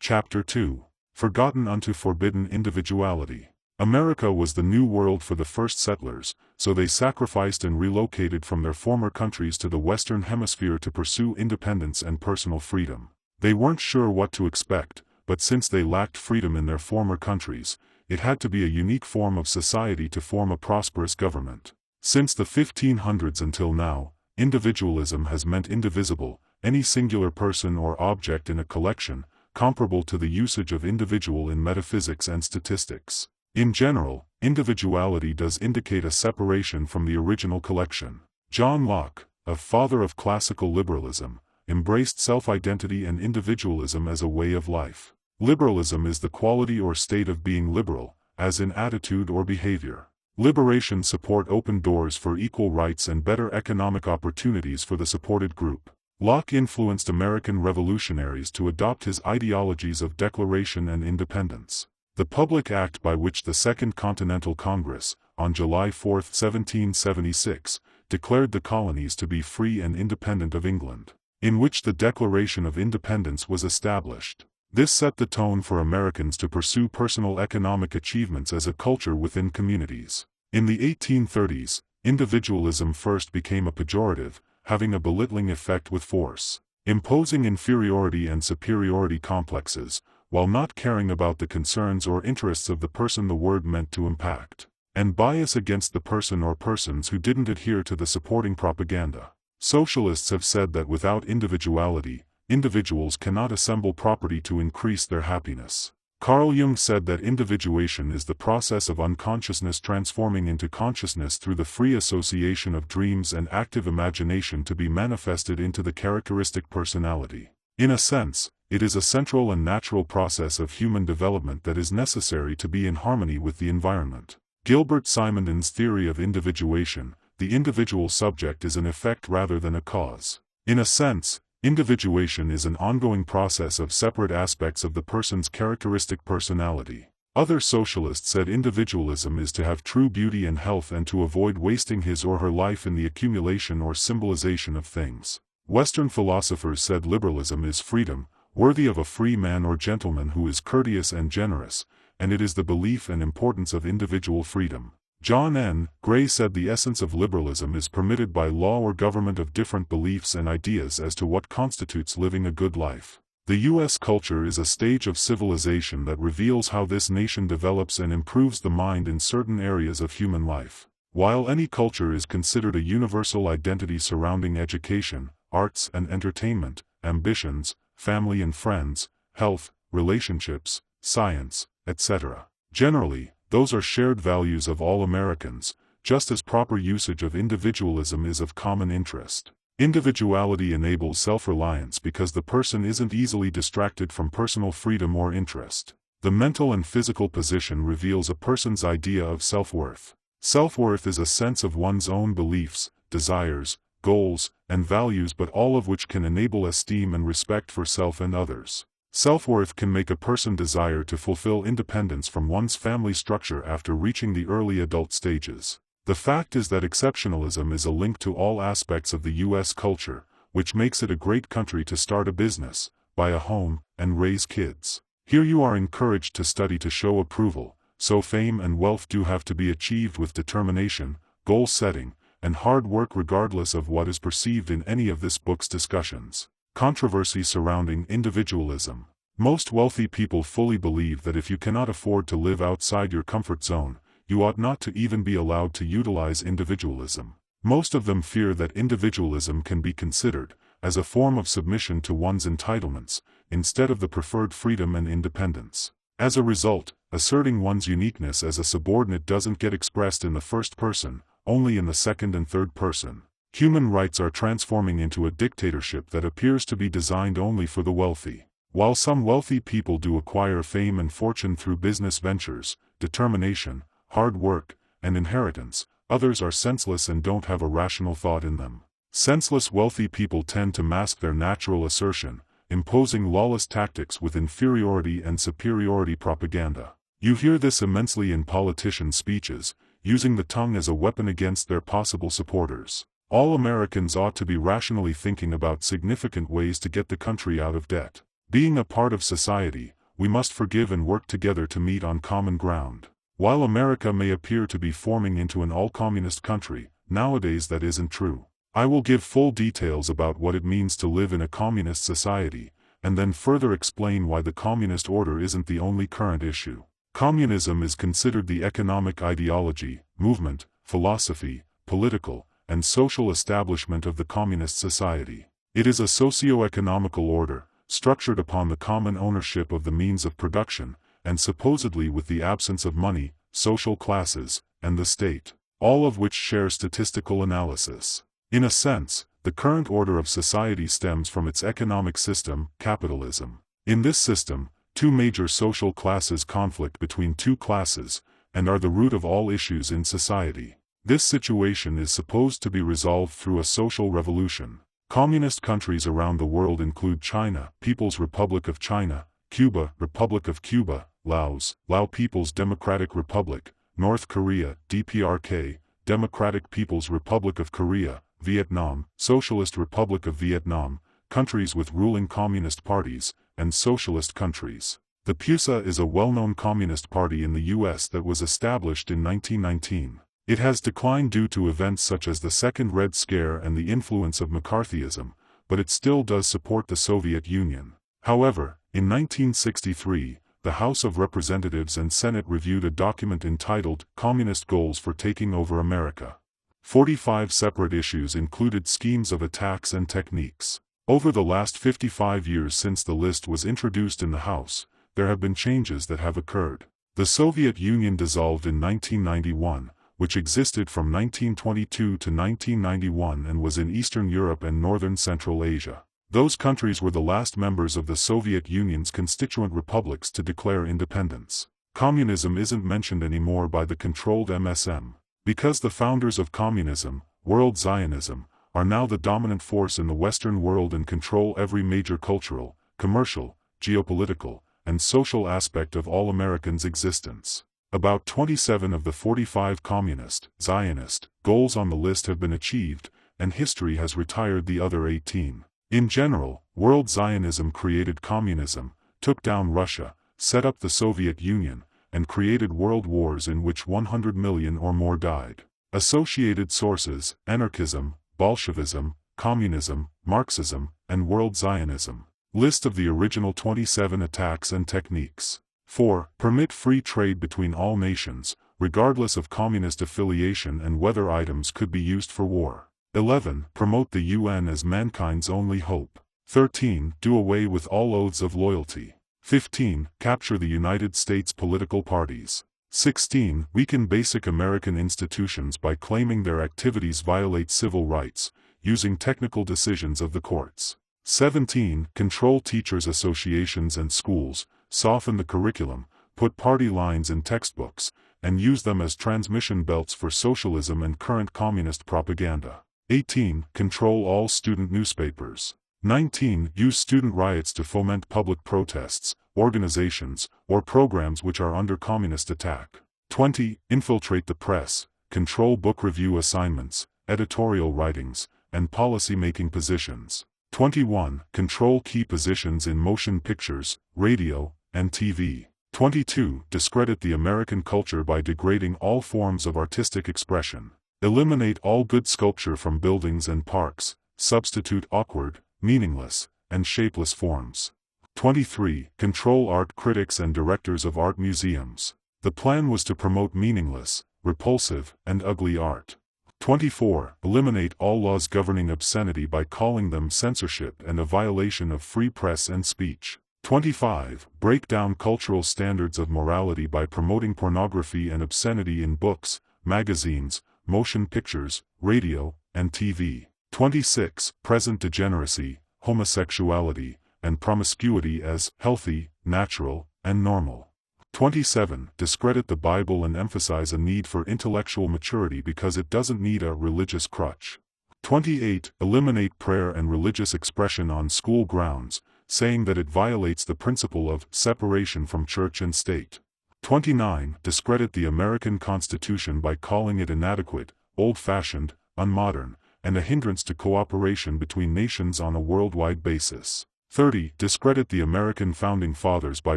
Chapter 2. Forgotten unto forbidden individuality. America was the new world for the first settlers, so they sacrificed and relocated from their former countries to the Western Hemisphere to pursue independence and personal freedom. They weren't sure what to expect, but since they lacked freedom in their former countries, it had to be a unique form of society to form a prosperous government. Since the 1500s until now, individualism has meant indivisible, any singular person or object in a collection, comparable to the usage of individual in metaphysics and statistics. In general, individuality does indicate a separation from the original collection. John Locke, a father of classical liberalism, embraced self-identity and individualism as a way of life. Liberalism is the quality or state of being liberal, as in attitude or behavior. Liberation support open doors for equal rights and better economic opportunities for the supported group. Locke influenced American revolutionaries to adopt his ideologies of declaration and independence. The public act by which the Second Continental Congress, on July 4, 1776, declared the colonies to be free and independent of England, in which the Declaration of Independence was established. This set the tone for Americans to pursue personal economic achievements as a culture within communities. In the 1830s, individualism first became a pejorative, having a belittling effect with force, imposing inferiority and superiority complexes, while not caring about the concerns or interests of the person the word meant to impact, and bias against the person or persons who didn't adhere to the supporting propaganda. Socialists have said that without individuality, individuals cannot assemble property to increase their happiness. Carl Jung said that individuation is the process of unconsciousness transforming into consciousness through the free association of dreams and active imagination to be manifested into the characteristic personality. In a sense, it is a central and natural process of human development that is necessary to be in harmony with the environment. Gilbert Simonton's theory of individuation, the individual subject is an effect rather than a cause. In a sense, individuation is an ongoing process of separate aspects of the person's characteristic personality. Other socialists said individualism is to have true beauty and health and to avoid wasting his or her life in the accumulation or symbolization of things. Western philosophers said liberalism is freedom, worthy of a free man or gentleman who is courteous and generous, and it is the belief and importance of individual freedom. John N. Gray said the essence of liberalism is permitted by law or government of different beliefs and ideas as to what constitutes living a good life. The U.S. culture is a stage of civilization that reveals how this nation develops and improves the mind in certain areas of human life. While any culture is considered a universal identity surrounding education, arts and entertainment, ambitions, family and friends, health, relationships, science, etc. Generally, those are shared values of all Americans, just as proper usage of individualism is of common interest. Individuality enables self-reliance because the person isn't easily distracted from personal freedom or interest. The mental and physical position reveals a person's idea of self-worth. Self-worth is a sense of one's own beliefs, desires, goals, and values, but all of which can enable esteem and respect for self and others. Self-worth can make a person desire to fulfill independence from one's family structure after reaching the early adult stages. The fact is that exceptionalism is a link to all aspects of the U.S. culture, which makes it a great country to start a business, buy a home, and raise kids. Here you are encouraged to study to show approval, so fame and wealth do have to be achieved with determination, goal setting, and hard work regardless of what is perceived in any of this book's discussions. Controversy surrounding individualism. Most wealthy people fully believe that if you cannot afford to live outside your comfort zone, you ought not to even be allowed to utilize individualism. Most of them fear that individualism can be considered as a form of submission to one's entitlements, instead of the preferred freedom and independence. As a result, asserting one's uniqueness as a subordinate doesn't get expressed in the first person, only in the second and third person. Human rights are transforming into a dictatorship that appears to be designed only for the wealthy. While some wealthy people do acquire fame and fortune through business ventures, determination, hard work, and inheritance, others are senseless and don't have a rational thought in them. Senseless wealthy people tend to mask their natural assertion, imposing lawless tactics with inferiority and superiority propaganda. You hear this immensely in politicians' speeches, using the tongue as a weapon against their possible supporters. All Americans ought to be rationally thinking about significant ways to get the country out of debt. Being a part of society, we must forgive and work together to meet on common ground. While America may appear to be forming into an all-communist country, nowadays that isn't true. I will give full details about what it means to live in a communist society, and then further explain why the communist order isn't the only current issue. Communism is considered the economic ideology, movement, philosophy, political, and social establishment of the communist society. It is a socio-economical order, structured upon the common ownership of the means of production, and supposedly with the absence of money, social classes, and the state, all of which share statistical analysis. In a sense, the current order of society stems from its economic system, capitalism. In this system, two major social classes conflict between two classes, and are the root of all issues in society. This situation is supposed to be resolved through a social revolution. Communist countries around the world include China, People's Republic of China, Cuba, Republic of Cuba, Laos, Lao People's Democratic Republic, North Korea, DPRK, Democratic People's Republic of Korea, Vietnam, Socialist Republic of Vietnam, countries with ruling communist parties, and socialist countries. The PUSA is a well-known communist party in the U.S. that was established in 1919. It has declined due to events such as the Second Red Scare and the influence of McCarthyism, but it still does support the Soviet Union. However, in 1963, the House of Representatives and Senate reviewed a document entitled Communist Goals for Taking Over America. 45 separate issues included schemes of attacks and techniques. Over the last 55 years since the list was introduced in the House, there have been changes that have occurred. The Soviet Union dissolved in 1991, which existed from 1922 to 1991 and was in Eastern Europe and Northern Central Asia. Those countries were the last members of the Soviet Union's constituent republics to declare independence. Communism isn't mentioned anymore by the controlled MSM. Because the founders of communism, World Zionism, are now the dominant force in the Western world and control every major cultural, commercial, geopolitical, and social aspect of all Americans' existence. About 27 of the 45 communist, Zionist, goals on the list have been achieved, and history has retired the other 18. In general, World Zionism created communism, took down Russia, set up the Soviet Union, and created world wars in which 100 million or more died. Associated sources: anarchism, Bolshevism, communism, Marxism, and World Zionism. List of the original 27 attacks and techniques. 4. Permit free trade between all nations, regardless of communist affiliation and whether items could be used for war. 11. Promote the UN as mankind's only hope. 13. Do away with all oaths of loyalty. 15. Capture the United States political parties. 16. Weaken basic American institutions by claiming their activities violate civil rights, using technical decisions of the courts. 17. Control teachers' associations and schools, soften the curriculum, put party lines in textbooks, and use them as transmission belts for socialism and current communist propaganda. 18. Control all student newspapers. 19. Use student riots to foment public protests, organizations, or programs which are under communist attack. 20. Infiltrate the press, control book review assignments, editorial writings, and policy-making positions. 21. Control key positions in motion pictures, radio, and TV. 22. Discredit the American culture by degrading all forms of artistic expression. Eliminate all good sculpture from buildings and parks, substitute awkward, meaningless, and shapeless forms. 23. Control art critics and directors of art museums. The plan was to promote meaningless, repulsive, and ugly art. 24. Eliminate all laws governing obscenity by calling them censorship and a violation of free press and speech. 25. Break down cultural standards of morality by promoting pornography and obscenity in books, magazines, motion pictures, radio, and TV. 26. Present degeneracy, homosexuality, and promiscuity as healthy, natural, and normal. 27. Discredit the Bible and emphasize a need for intellectual maturity because it doesn't need a religious crutch. 28. Eliminate prayer and religious expression on school grounds, saying that it violates the principle of separation from church and state. 29. Discredit the American Constitution by calling it inadequate, old-fashioned, unmodern, and a hindrance to cooperation between nations on a worldwide basis. 30. Discredit the American Founding Fathers by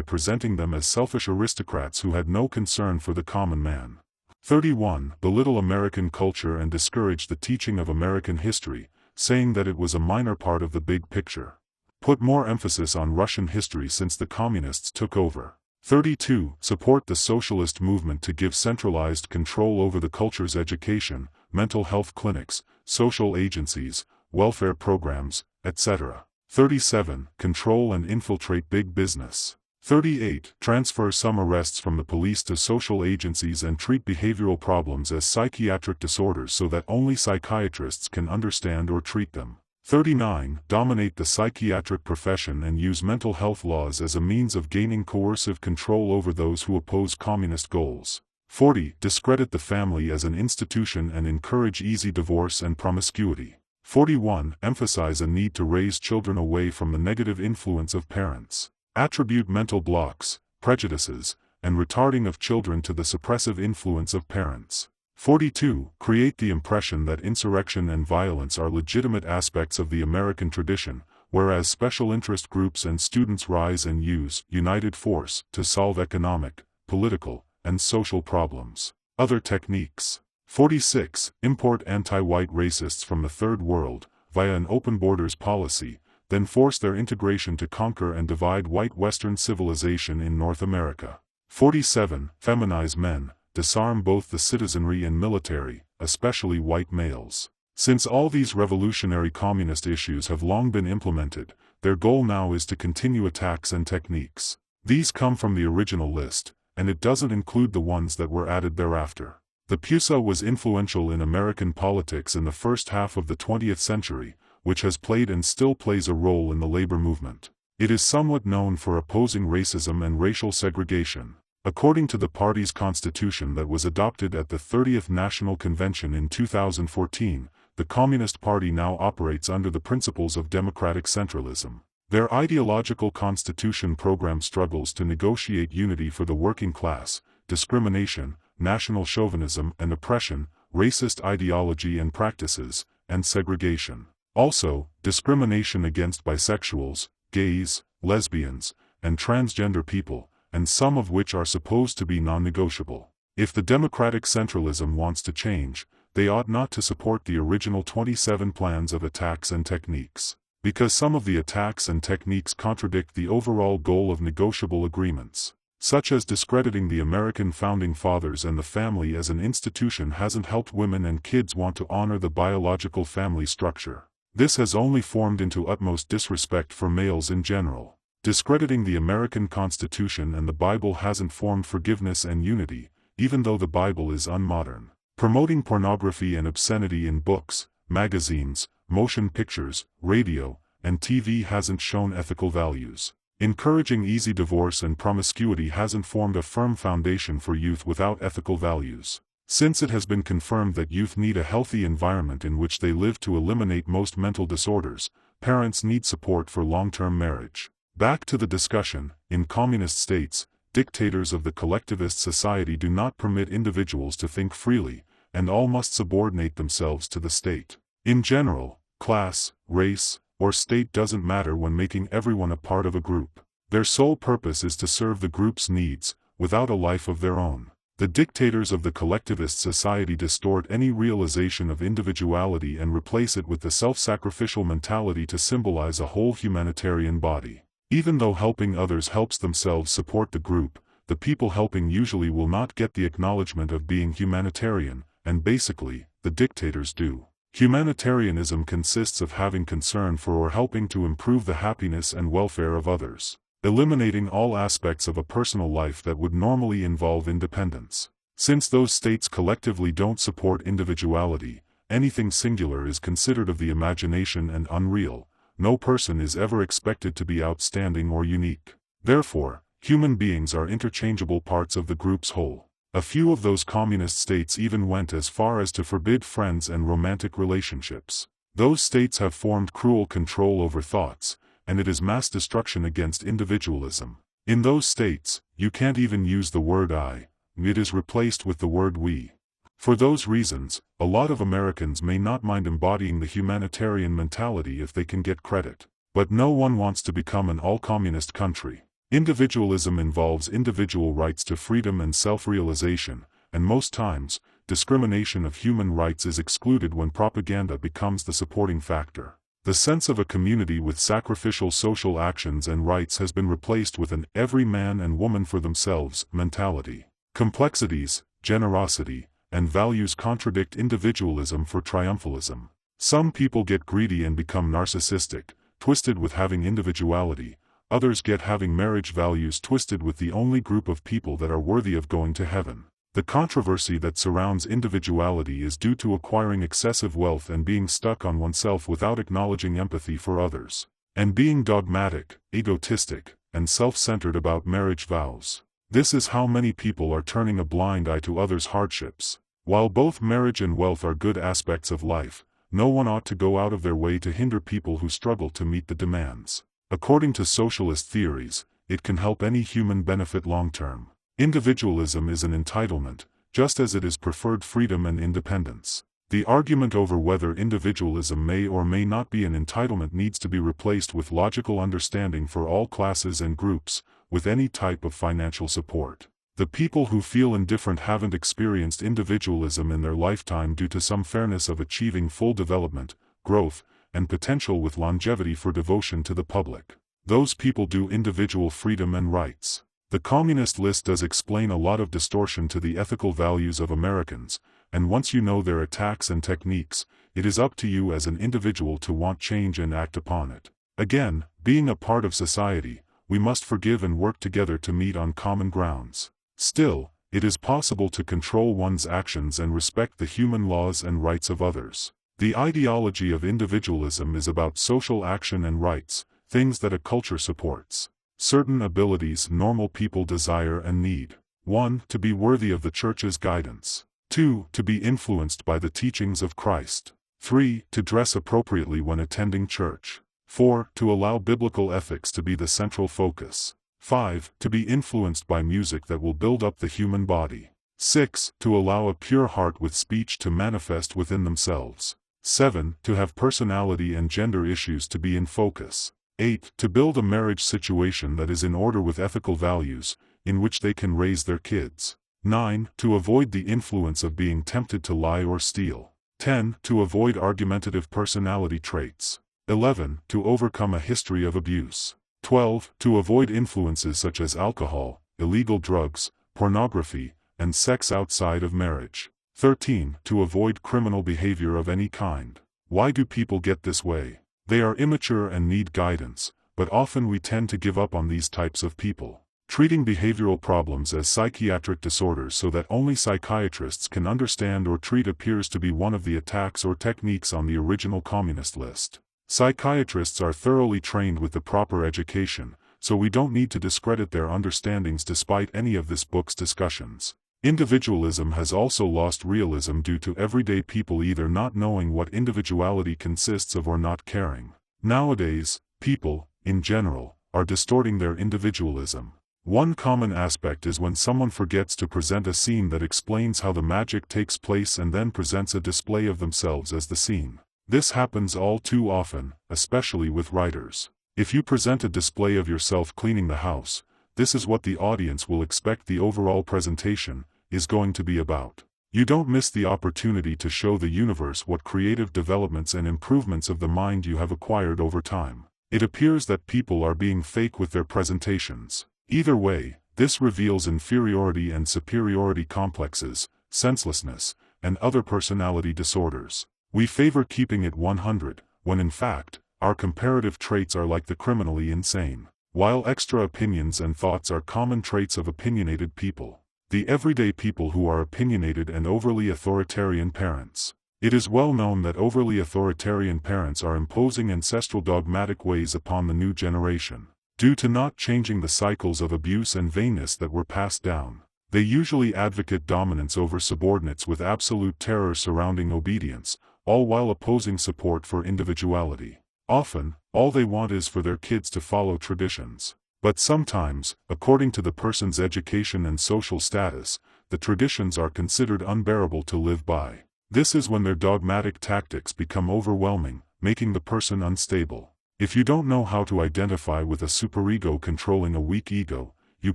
presenting them as selfish aristocrats who had no concern for the common man. 31. Belittle American culture and discourage the teaching of American history, saying that it was a minor part of the big picture. Put more emphasis on Russian history since the communists took over. 32. Support the socialist movement to give centralized control over the culture's education, mental health clinics, social agencies, welfare programs, etc. 37. Control and infiltrate big business. 38. Transfer some arrests from the police to social agencies and treat behavioral problems as psychiatric disorders so that only psychiatrists can understand or treat them. 39. Dominate the psychiatric profession and use mental health laws as a means of gaining coercive control over those who oppose communist goals. 40. Discredit the family as an institution and encourage easy divorce and promiscuity. 41. Emphasize a need to raise children away from the negative influence of parents. Attribute mental blocks, prejudices, and retarding of children to the suppressive influence of parents. 42. Create the impression that insurrection and violence are legitimate aspects of the American tradition, whereas special interest groups and students rise and use united force to solve economic, political, and social problems. Other techniques. 46. Import anti-white racists from the Third World, via an open borders policy, then force their integration to conquer and divide white Western civilization in North America. 47. Feminize men, disarm both the citizenry and military, especially white males. Since all these revolutionary communist issues have long been implemented, their goal now is to continue attacks and techniques. These come from the original list, and it doesn't include the ones that were added thereafter. The PUSA was influential in American politics in the first half of the 20th century, which has played and still plays a role in the labor movement. It is somewhat known for opposing racism and racial segregation. According to the party's constitution that was adopted at the 30th National Convention in 2014, the Communist Party now operates under the principles of democratic centralism. Their ideological constitution program struggles to negotiate unity for the working class, discrimination, national chauvinism and oppression, racist ideology and practices, and segregation. Also, discrimination against bisexuals, gays, lesbians, and transgender people, and some of which are supposed to be non-negotiable. If the democratic centralism wants to change, they ought not to support the original 27 plans of attacks and techniques, because some of the attacks and techniques contradict the overall goal of negotiable agreements, such as discrediting the American Founding Fathers and the family as an institution hasn't helped women and kids want to honor the biological family structure. This has only formed into utmost disrespect for males in general. Discrediting the American Constitution and the Bible hasn't formed forgiveness and unity, even though the Bible is unmodern. Promoting pornography and obscenity in books, magazines, motion pictures, radio, and TV hasn't shown ethical values. Encouraging easy divorce and promiscuity hasn't formed a firm foundation for youth without ethical values. Since it has been confirmed that youth need a healthy environment in which they live to eliminate most mental disorders, parents need support for long-term marriage. Back to the discussion, in communist states, dictators of the collectivist society do not permit individuals to think freely, and all must subordinate themselves to the state. In general, class, race, or state doesn't matter when making everyone a part of a group. Their sole purpose is to serve the group's needs, without a life of their own. The dictators of the collectivist society distort any realization of individuality and replace it with the self-sacrificial mentality to symbolize a whole humanitarian body. Even though helping others helps themselves support the group, the people helping usually will not get the acknowledgement of being humanitarian, and basically, the dictators do. Humanitarianism consists of having concern for or helping to improve the happiness and welfare of others, eliminating all aspects of a personal life that would normally involve independence. Since those states collectively don't support individuality, anything singular is considered of the imagination and unreal. No person is ever expected to be outstanding or unique. Therefore, human beings are interchangeable parts of the group's whole. A few of those communist states even went as far as to forbid friends and romantic relationships. Those states have formed cruel control over thoughts, and it is mass destruction against individualism. In those states, you can't even use the word I, it is replaced with the word we. For those reasons, a lot of Americans may not mind embodying the humanitarian mentality if they can get credit. But no one wants to become an all-communist country. Individualism involves individual rights to freedom and self-realization, and most times, discrimination of human rights is excluded when propaganda becomes the supporting factor. The sense of a community with sacrificial social actions and rights has been replaced with an every man and woman for themselves mentality. Complexities, generosity, and values contradict individualism for triumphalism. Some people get greedy and become narcissistic, twisted with having individuality. Others get having marriage values twisted with the only group of people that are worthy of going to heaven. The controversy that surrounds individuality is due to acquiring excessive wealth and being stuck on oneself without acknowledging empathy for others, and being dogmatic, egotistic, and self-centered about marriage vows. This is how many people are turning a blind eye to others' hardships. While both marriage and wealth are good aspects of life, no one ought to go out of their way to hinder people who struggle to meet the demands. According to socialist theories, it can help any human benefit long-term. Individualism is an entitlement, just as it is preferred freedom and independence. The argument over whether individualism may or may not be an entitlement needs to be replaced with logical understanding for all classes and groups, with any type of financial support. The people who feel indifferent haven't experienced individualism in their lifetime due to some fairness of achieving full development, growth, and potential with longevity for devotion to the public. Those people do individual freedom and rights. The communist list does explain a lot of distortion to the ethical values of Americans, and once you know their attacks and techniques, it is up to you as an individual to want change and act upon it. Again, being a part of society, we must forgive and work together to meet on common grounds. Still, it is possible to control one's actions and respect the human laws and rights of others. The ideology of individualism is about social action and rights, things that a culture supports. Certain abilities normal people desire and need. 1. To be worthy of the Church's guidance. 2. To be influenced by the teachings of Christ. 3. To dress appropriately when attending church. 4. To allow biblical ethics to be the central focus. 5. To be influenced by music that will build up the human body. 6. To allow a pure heart with speech to manifest within themselves. 7. To have personality and gender issues to be in focus. 8. To build a marriage situation that is in order with ethical values, in which they can raise their kids. 9. To avoid the influence of being tempted to lie or steal. 10. To avoid argumentative personality traits. 11. To overcome a history of abuse. 12. To avoid influences such as alcohol, illegal drugs, pornography, and sex outside of marriage. 13. To avoid criminal behavior of any kind. Why do people get this way? They are immature and need guidance, but often we tend to give up on these types of people. Treating behavioral problems as psychiatric disorders so that only psychiatrists can understand or treat appears to be one of the attacks or techniques on the original communist list. Psychiatrists are thoroughly trained with the proper education, so we don't need to discredit their understandings despite any of this book's discussions. Individualism has also lost realism due to everyday people either not knowing what individuality consists of or not caring. Nowadays, people, in general, are distorting their individualism. One common aspect is when someone forgets to present a scene that explains how the magic takes place and then presents a display of themselves as the scene. This happens all too often, especially with writers. If you present a display of yourself cleaning the house, this is what the audience will expect the overall presentation is going to be about. You don't miss the opportunity to show the universe what creative developments and improvements of the mind you have acquired over time. It appears that people are being fake with their presentations. Either way, this reveals inferiority and superiority complexes, senselessness, and other personality disorders. We favor keeping it 100, when in fact, our comparative traits are like the criminally insane. While extra opinions and thoughts are common traits of opinionated people. The everyday people who are opinionated and overly authoritarian parents. It is well known that overly authoritarian parents are imposing ancestral dogmatic ways upon the new generation. Due to not changing the cycles of abuse and vainness that were passed down, they usually advocate dominance over subordinates with absolute terror surrounding obedience, all while opposing support for individuality. Often, all they want is for their kids to follow traditions. But sometimes, according to the person's education and social status, the traditions are considered unbearable to live by. This is when their dogmatic tactics become overwhelming, making the person unstable. If you don't know how to identify with a superego controlling a weak ego, you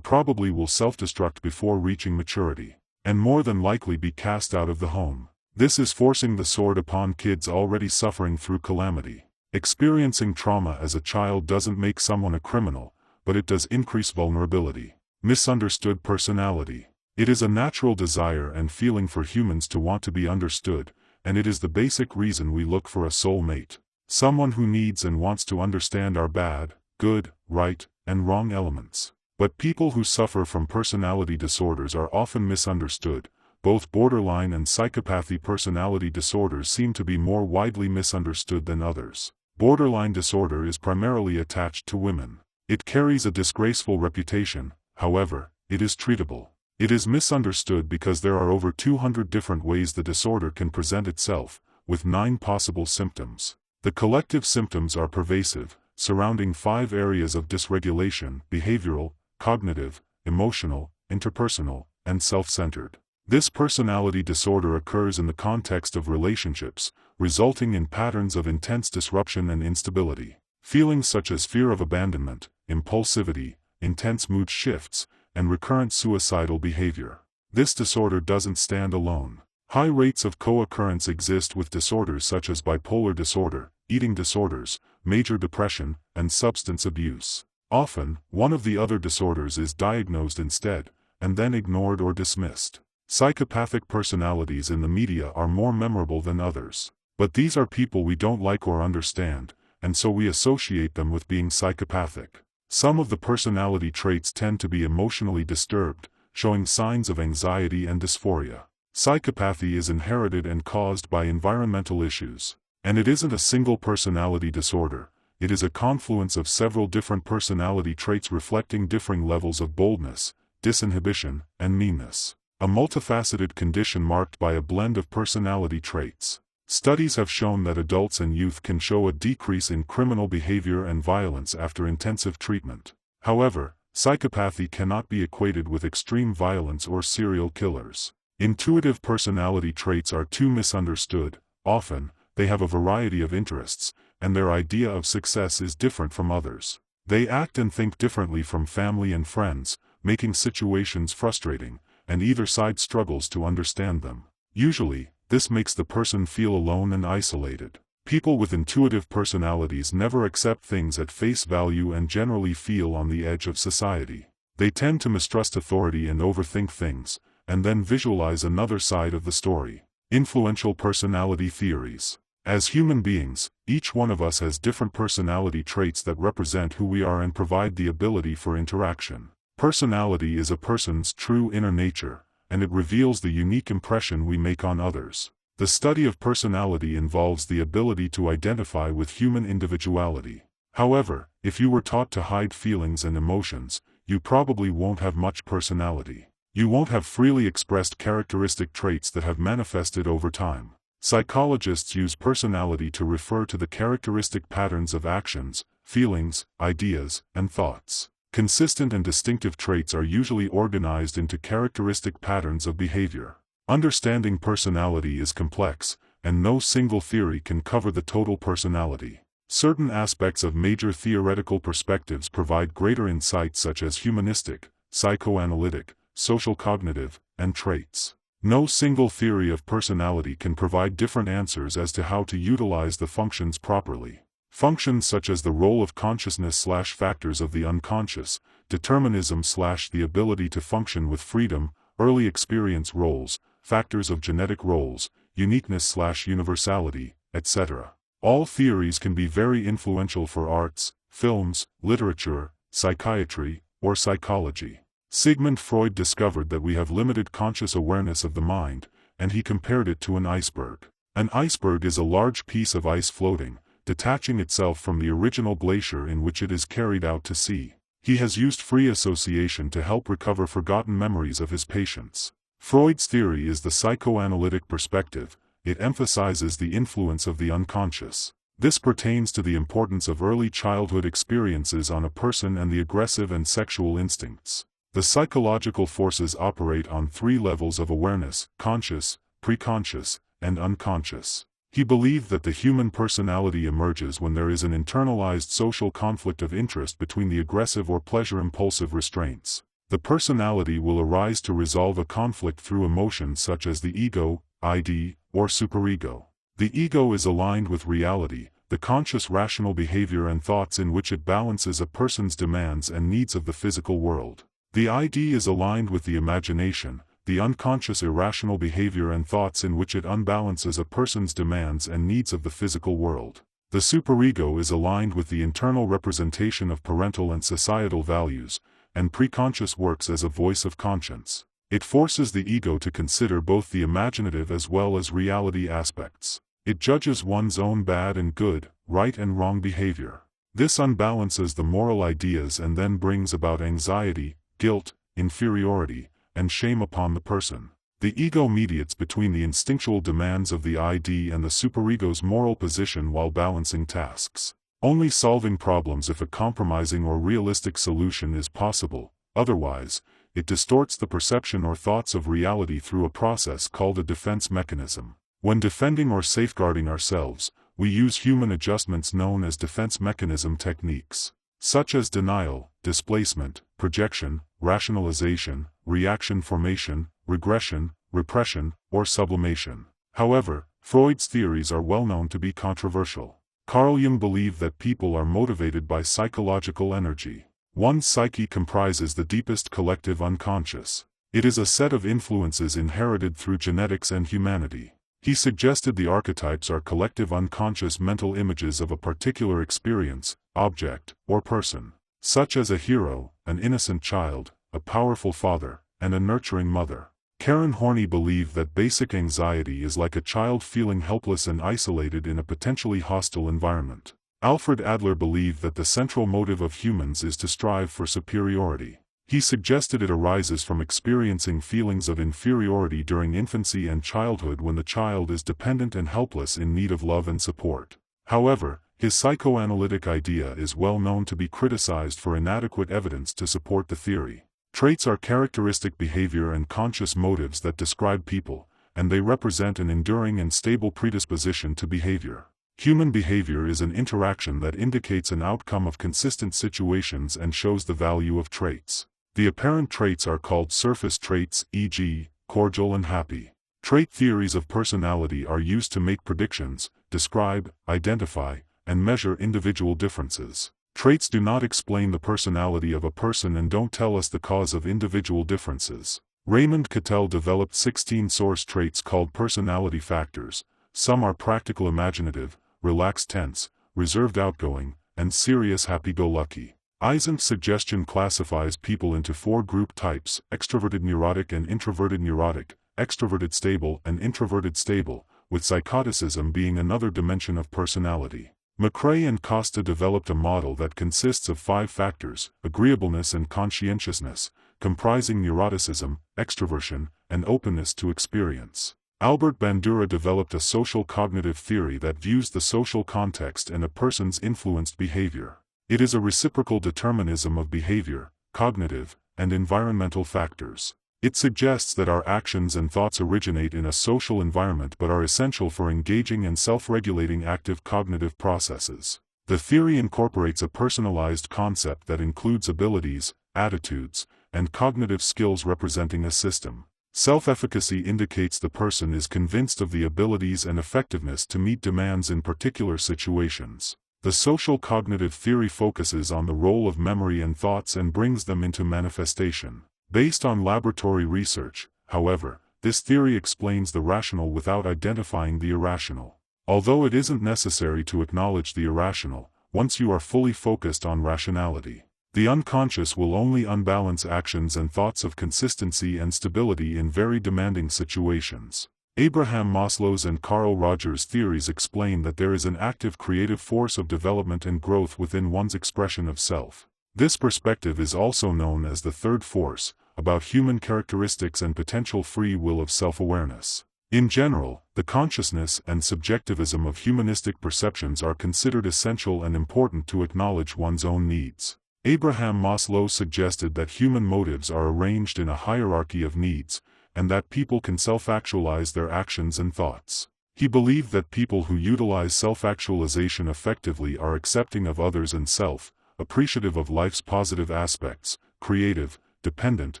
probably will self-destruct before reaching maturity, and more than likely be cast out of the home. This is forcing the sword upon kids already suffering through calamity. Experiencing trauma as a child doesn't make someone a criminal, but it does increase vulnerability. Misunderstood personality. It is a natural desire and feeling for humans to want to be understood, and it is the basic reason we look for a soulmate. Someone who needs and wants to understand our bad, good, right, and wrong elements. But people who suffer from personality disorders are often misunderstood. Both borderline and psychopathy personality disorders seem to be more widely misunderstood than others. Borderline disorder is primarily attached to women. It carries a disgraceful reputation, however, it is treatable. It is misunderstood because there are over 200 different ways the disorder can present itself, with 9 possible symptoms. The collective symptoms are pervasive, surrounding 5 areas of dysregulation: behavioral, cognitive, emotional, interpersonal, and self-centered. This personality disorder occurs in the context of relationships, resulting in patterns of intense disruption and instability. Feelings such as fear of abandonment, impulsivity, intense mood shifts, and recurrent suicidal behavior. This disorder doesn't stand alone. High rates of co-occurrence exist with disorders such as bipolar disorder, eating disorders, major depression, and substance abuse. Often, one of the other disorders is diagnosed instead, and then ignored or dismissed. Psychopathic personalities in the media are more memorable than others. But these are people we don't like or understand, and so we associate them with being psychopathic. Some of the personality traits tend to be emotionally disturbed, showing signs of anxiety and dysphoria. Psychopathy is inherited and caused by environmental issues. And it isn't a single personality disorder, it is a confluence of several different personality traits reflecting differing levels of boldness, disinhibition, and meanness. A multifaceted condition marked by a blend of personality traits. Studies have shown that adults and youth can show a decrease in criminal behavior and violence after intensive treatment. However, psychopathy cannot be equated with extreme violence or serial killers. Intuitive personality traits are too misunderstood. Often, they have a variety of interests, and their idea of success is different from others. They act and think differently from family and friends, making situations frustrating, and either side struggles to understand them. Usually, this makes the person feel alone and isolated. People with intuitive personalities never accept things at face value and generally feel on the edge of society. They tend to mistrust authority and overthink things, and then visualize another side of the story. Influential personality theories. As human beings, each one of us has different personality traits that represent who we are and provide the ability for interaction. Personality is a person's true inner nature, and it reveals the unique impression we make on others. The study of personality involves the ability to identify with human individuality. However, if you were taught to hide feelings and emotions, you probably won't have much personality. You won't have freely expressed characteristic traits that have manifested over time. Psychologists use personality to refer to the characteristic patterns of actions, feelings, ideas, and thoughts. Consistent and distinctive traits are usually organized into characteristic patterns of behavior. Understanding personality is complex, and no single theory can cover the total personality. Certain aspects of major theoretical perspectives provide greater insight, such as humanistic, psychoanalytic, social cognitive, and traits. No single theory of personality can provide different answers as to how to utilize the functions properly. Functions such as the role of consciousness/factors of the unconscious, determinism/the ability to function with freedom, early experience roles, factors of genetic roles, uniqueness/universality, etc. All theories can be very influential for arts, films, literature, psychiatry, or psychology. Sigmund Freud discovered that we have limited conscious awareness of the mind, and he compared it to an iceberg. An iceberg is a large piece of ice floating, detaching itself from the original glacier in which it is carried out to sea. He has used free association to help recover forgotten memories of his patients. Freud's theory is the psychoanalytic perspective. It emphasizes the influence of the unconscious. This pertains to the importance of early childhood experiences on a person and the aggressive and sexual instincts. The psychological forces operate on 3 levels of awareness: conscious, preconscious, and unconscious. He believed that the human personality emerges when there is an internalized social conflict of interest between the aggressive or pleasure-impulsive restraints. The personality will arise to resolve a conflict through emotions such as the ego, ID, or superego. The ego is aligned with reality, the conscious rational behavior and thoughts in which it balances a person's demands and needs of the physical world. The ID is aligned with the imagination, the unconscious irrational behavior and thoughts in which it unbalances a person's demands and needs of the physical world. The superego is aligned with the internal representation of parental and societal values, and preconscious works as a voice of conscience. It forces the ego to consider both the imaginative as well as reality aspects. It judges one's own bad and good, right and wrong behavior. This unbalances the moral ideas and then brings about anxiety, guilt, inferiority, and shame upon the person. The ego mediates between the instinctual demands of the ID and the superego's moral position while balancing tasks. Only solving problems if a compromising or realistic solution is possible, otherwise, it distorts the perception or thoughts of reality through a process called a defense mechanism. When defending or safeguarding ourselves, we use human adjustments known as defense mechanism techniques, such as denial, displacement, projection, rationalization, reaction formation, regression, repression, or sublimation. However, Freud's theories are well known to be controversial. Carl Jung believed that people are motivated by psychological energy. One's psyche comprises the deepest collective unconscious. It is a set of influences inherited through genetics and humanity. He suggested the archetypes are collective unconscious mental images of a particular experience, object, or person, such as a hero, an innocent child, a powerful father, and a nurturing mother. Karen Horney believed that basic anxiety is like a child feeling helpless and isolated in a potentially hostile environment. Alfred Adler believed that the central motive of humans is to strive for superiority. He suggested it arises from experiencing feelings of inferiority during infancy and childhood when the child is dependent and helpless in need of love and support. However, his psychoanalytic idea is well known to be criticized for inadequate evidence to support the theory. Traits are characteristic behavior and conscious motives that describe people, and they represent an enduring and stable predisposition to behavior. Human behavior is an interaction that indicates an outcome of consistent situations and shows the value of traits. The apparent traits are called surface traits, e.g., cordial and happy. Trait theories of personality are used to make predictions, describe, identify, and measure individual differences. Traits do not explain the personality of a person and don't tell us the cause of individual differences. Raymond Cattell developed 16 source traits called personality factors. Some are practical imaginative, relaxed tense, reserved outgoing, and serious happy-go-lucky. Eysenck's suggestion classifies people into 4 group types: extroverted neurotic and introverted neurotic, extroverted stable and introverted stable, with psychoticism being another dimension of personality. McCrae and Costa developed a model that consists of 5 factors: agreeableness and conscientiousness, comprising neuroticism, extroversion, and openness to experience. Albert Bandura developed a social cognitive theory that views the social context and a person's influenced behavior. It is a reciprocal determinism of behavior, cognitive, and environmental factors. It suggests that our actions and thoughts originate in a social environment but are essential for engaging and self-regulating active cognitive processes. The theory incorporates a personalized concept that includes abilities, attitudes, and cognitive skills representing a system. Self-efficacy indicates the person is convinced of the abilities and effectiveness to meet demands in particular situations. The social cognitive theory focuses on the role of memory and thoughts and brings them into manifestation. Based on laboratory research, however, this theory explains the rational without identifying the irrational. Although it isn't necessary to acknowledge the irrational, once you are fully focused on rationality, the unconscious will only unbalance actions and thoughts of consistency and stability in very demanding situations. Abraham Maslow's and Carl Rogers' theories explain that there is an active creative force of development and growth within one's expression of self. This perspective is also known as the third force, about human characteristics and potential free will of self-awareness. In general, the consciousness and subjectivism of humanistic perceptions are considered essential and important to acknowledge one's own needs. Abraham Maslow suggested that human motives are arranged in a hierarchy of needs, and that people can self-actualize their actions and thoughts. He believed that people who utilize self-actualization effectively are accepting of others and self, appreciative of life's positive aspects, creative, dependent,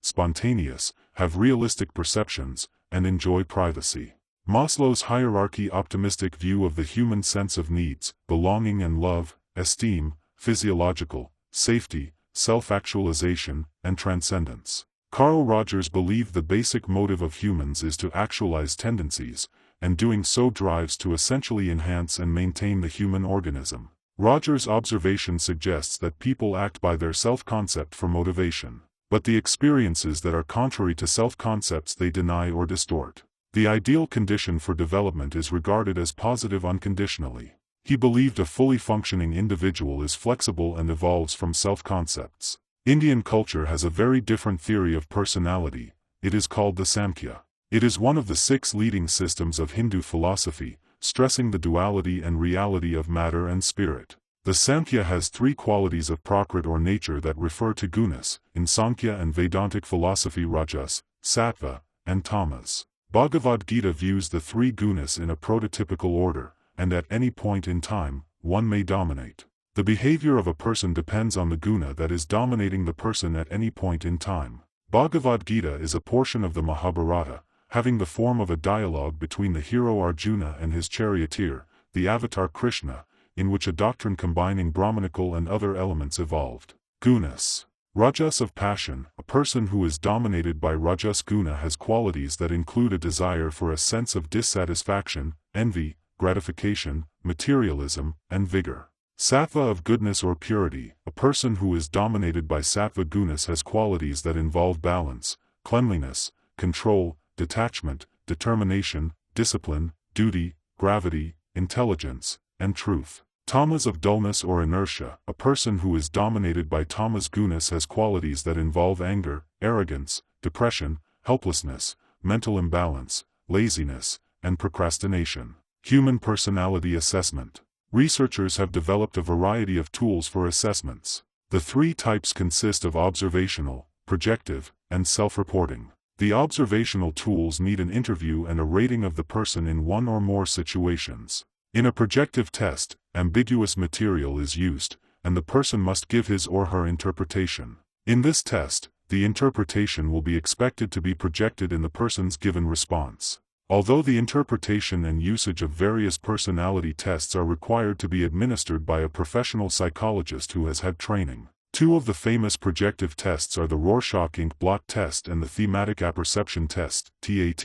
spontaneous, have realistic perceptions, and enjoy privacy. Maslow's hierarchy optimistic view of the human sense of needs, belonging and love, esteem, physiological, safety, self-actualization, and transcendence. Carl Rogers believed the basic motive of humans is to actualize tendencies, and doing so drives to essentially enhance and maintain the human organism. Rogers' observation suggests that people act by their self-concept for motivation, but the experiences that are contrary to self-concepts they deny or distort. The ideal condition for development is regarded as positive unconditionally. He believed a fully functioning individual is flexible and evolves from self-concepts. Indian culture has a very different theory of personality. It is called the Samkhya. It is one of the 6 leading systems of Hindu philosophy, stressing the duality and reality of matter and spirit. The Samkhya has 3 qualities of Prakrit or nature that refer to gunas, in Sankhya and Vedantic philosophy Rajas, Sattva, and Tamas. Bhagavad Gita views the 3 gunas in a prototypical order, and at any point in time, one may dominate. The behavior of a person depends on the guna that is dominating the person at any point in time. Bhagavad Gita is a portion of the Mahabharata, having the form of a dialogue between the hero Arjuna and his charioteer, the avatar Krishna, in which a doctrine combining Brahmanical and other elements evolved. Gunas. Rajas of passion. A person who is dominated by Rajas guna has qualities that include a desire for a sense of dissatisfaction, envy, gratification, materialism, and vigor. Sattva of goodness or purity. A person who is dominated by sattva gunas has qualities that involve balance, cleanliness, control, detachment, determination, discipline, duty, gravity, intelligence, and truth. Tamas of dullness or inertia. A person who is dominated by tamas gunas has qualities that involve anger, arrogance, depression, helplessness, mental imbalance, laziness, and procrastination. Human personality assessment. Researchers have developed a variety of tools for assessments. The 3 types consist of observational, projective, and self-reporting. The observational tools need an interview and a rating of the person in one or more situations. In a projective test, ambiguous material is used, and the person must give his or her interpretation. In this test, the interpretation will be expected to be projected in the person's given response. Although the interpretation and usage of various personality tests are required to be administered by a professional psychologist who has had training. 2 of the famous projective tests are the Rorschach ink blot test and the thematic apperception test, TAT.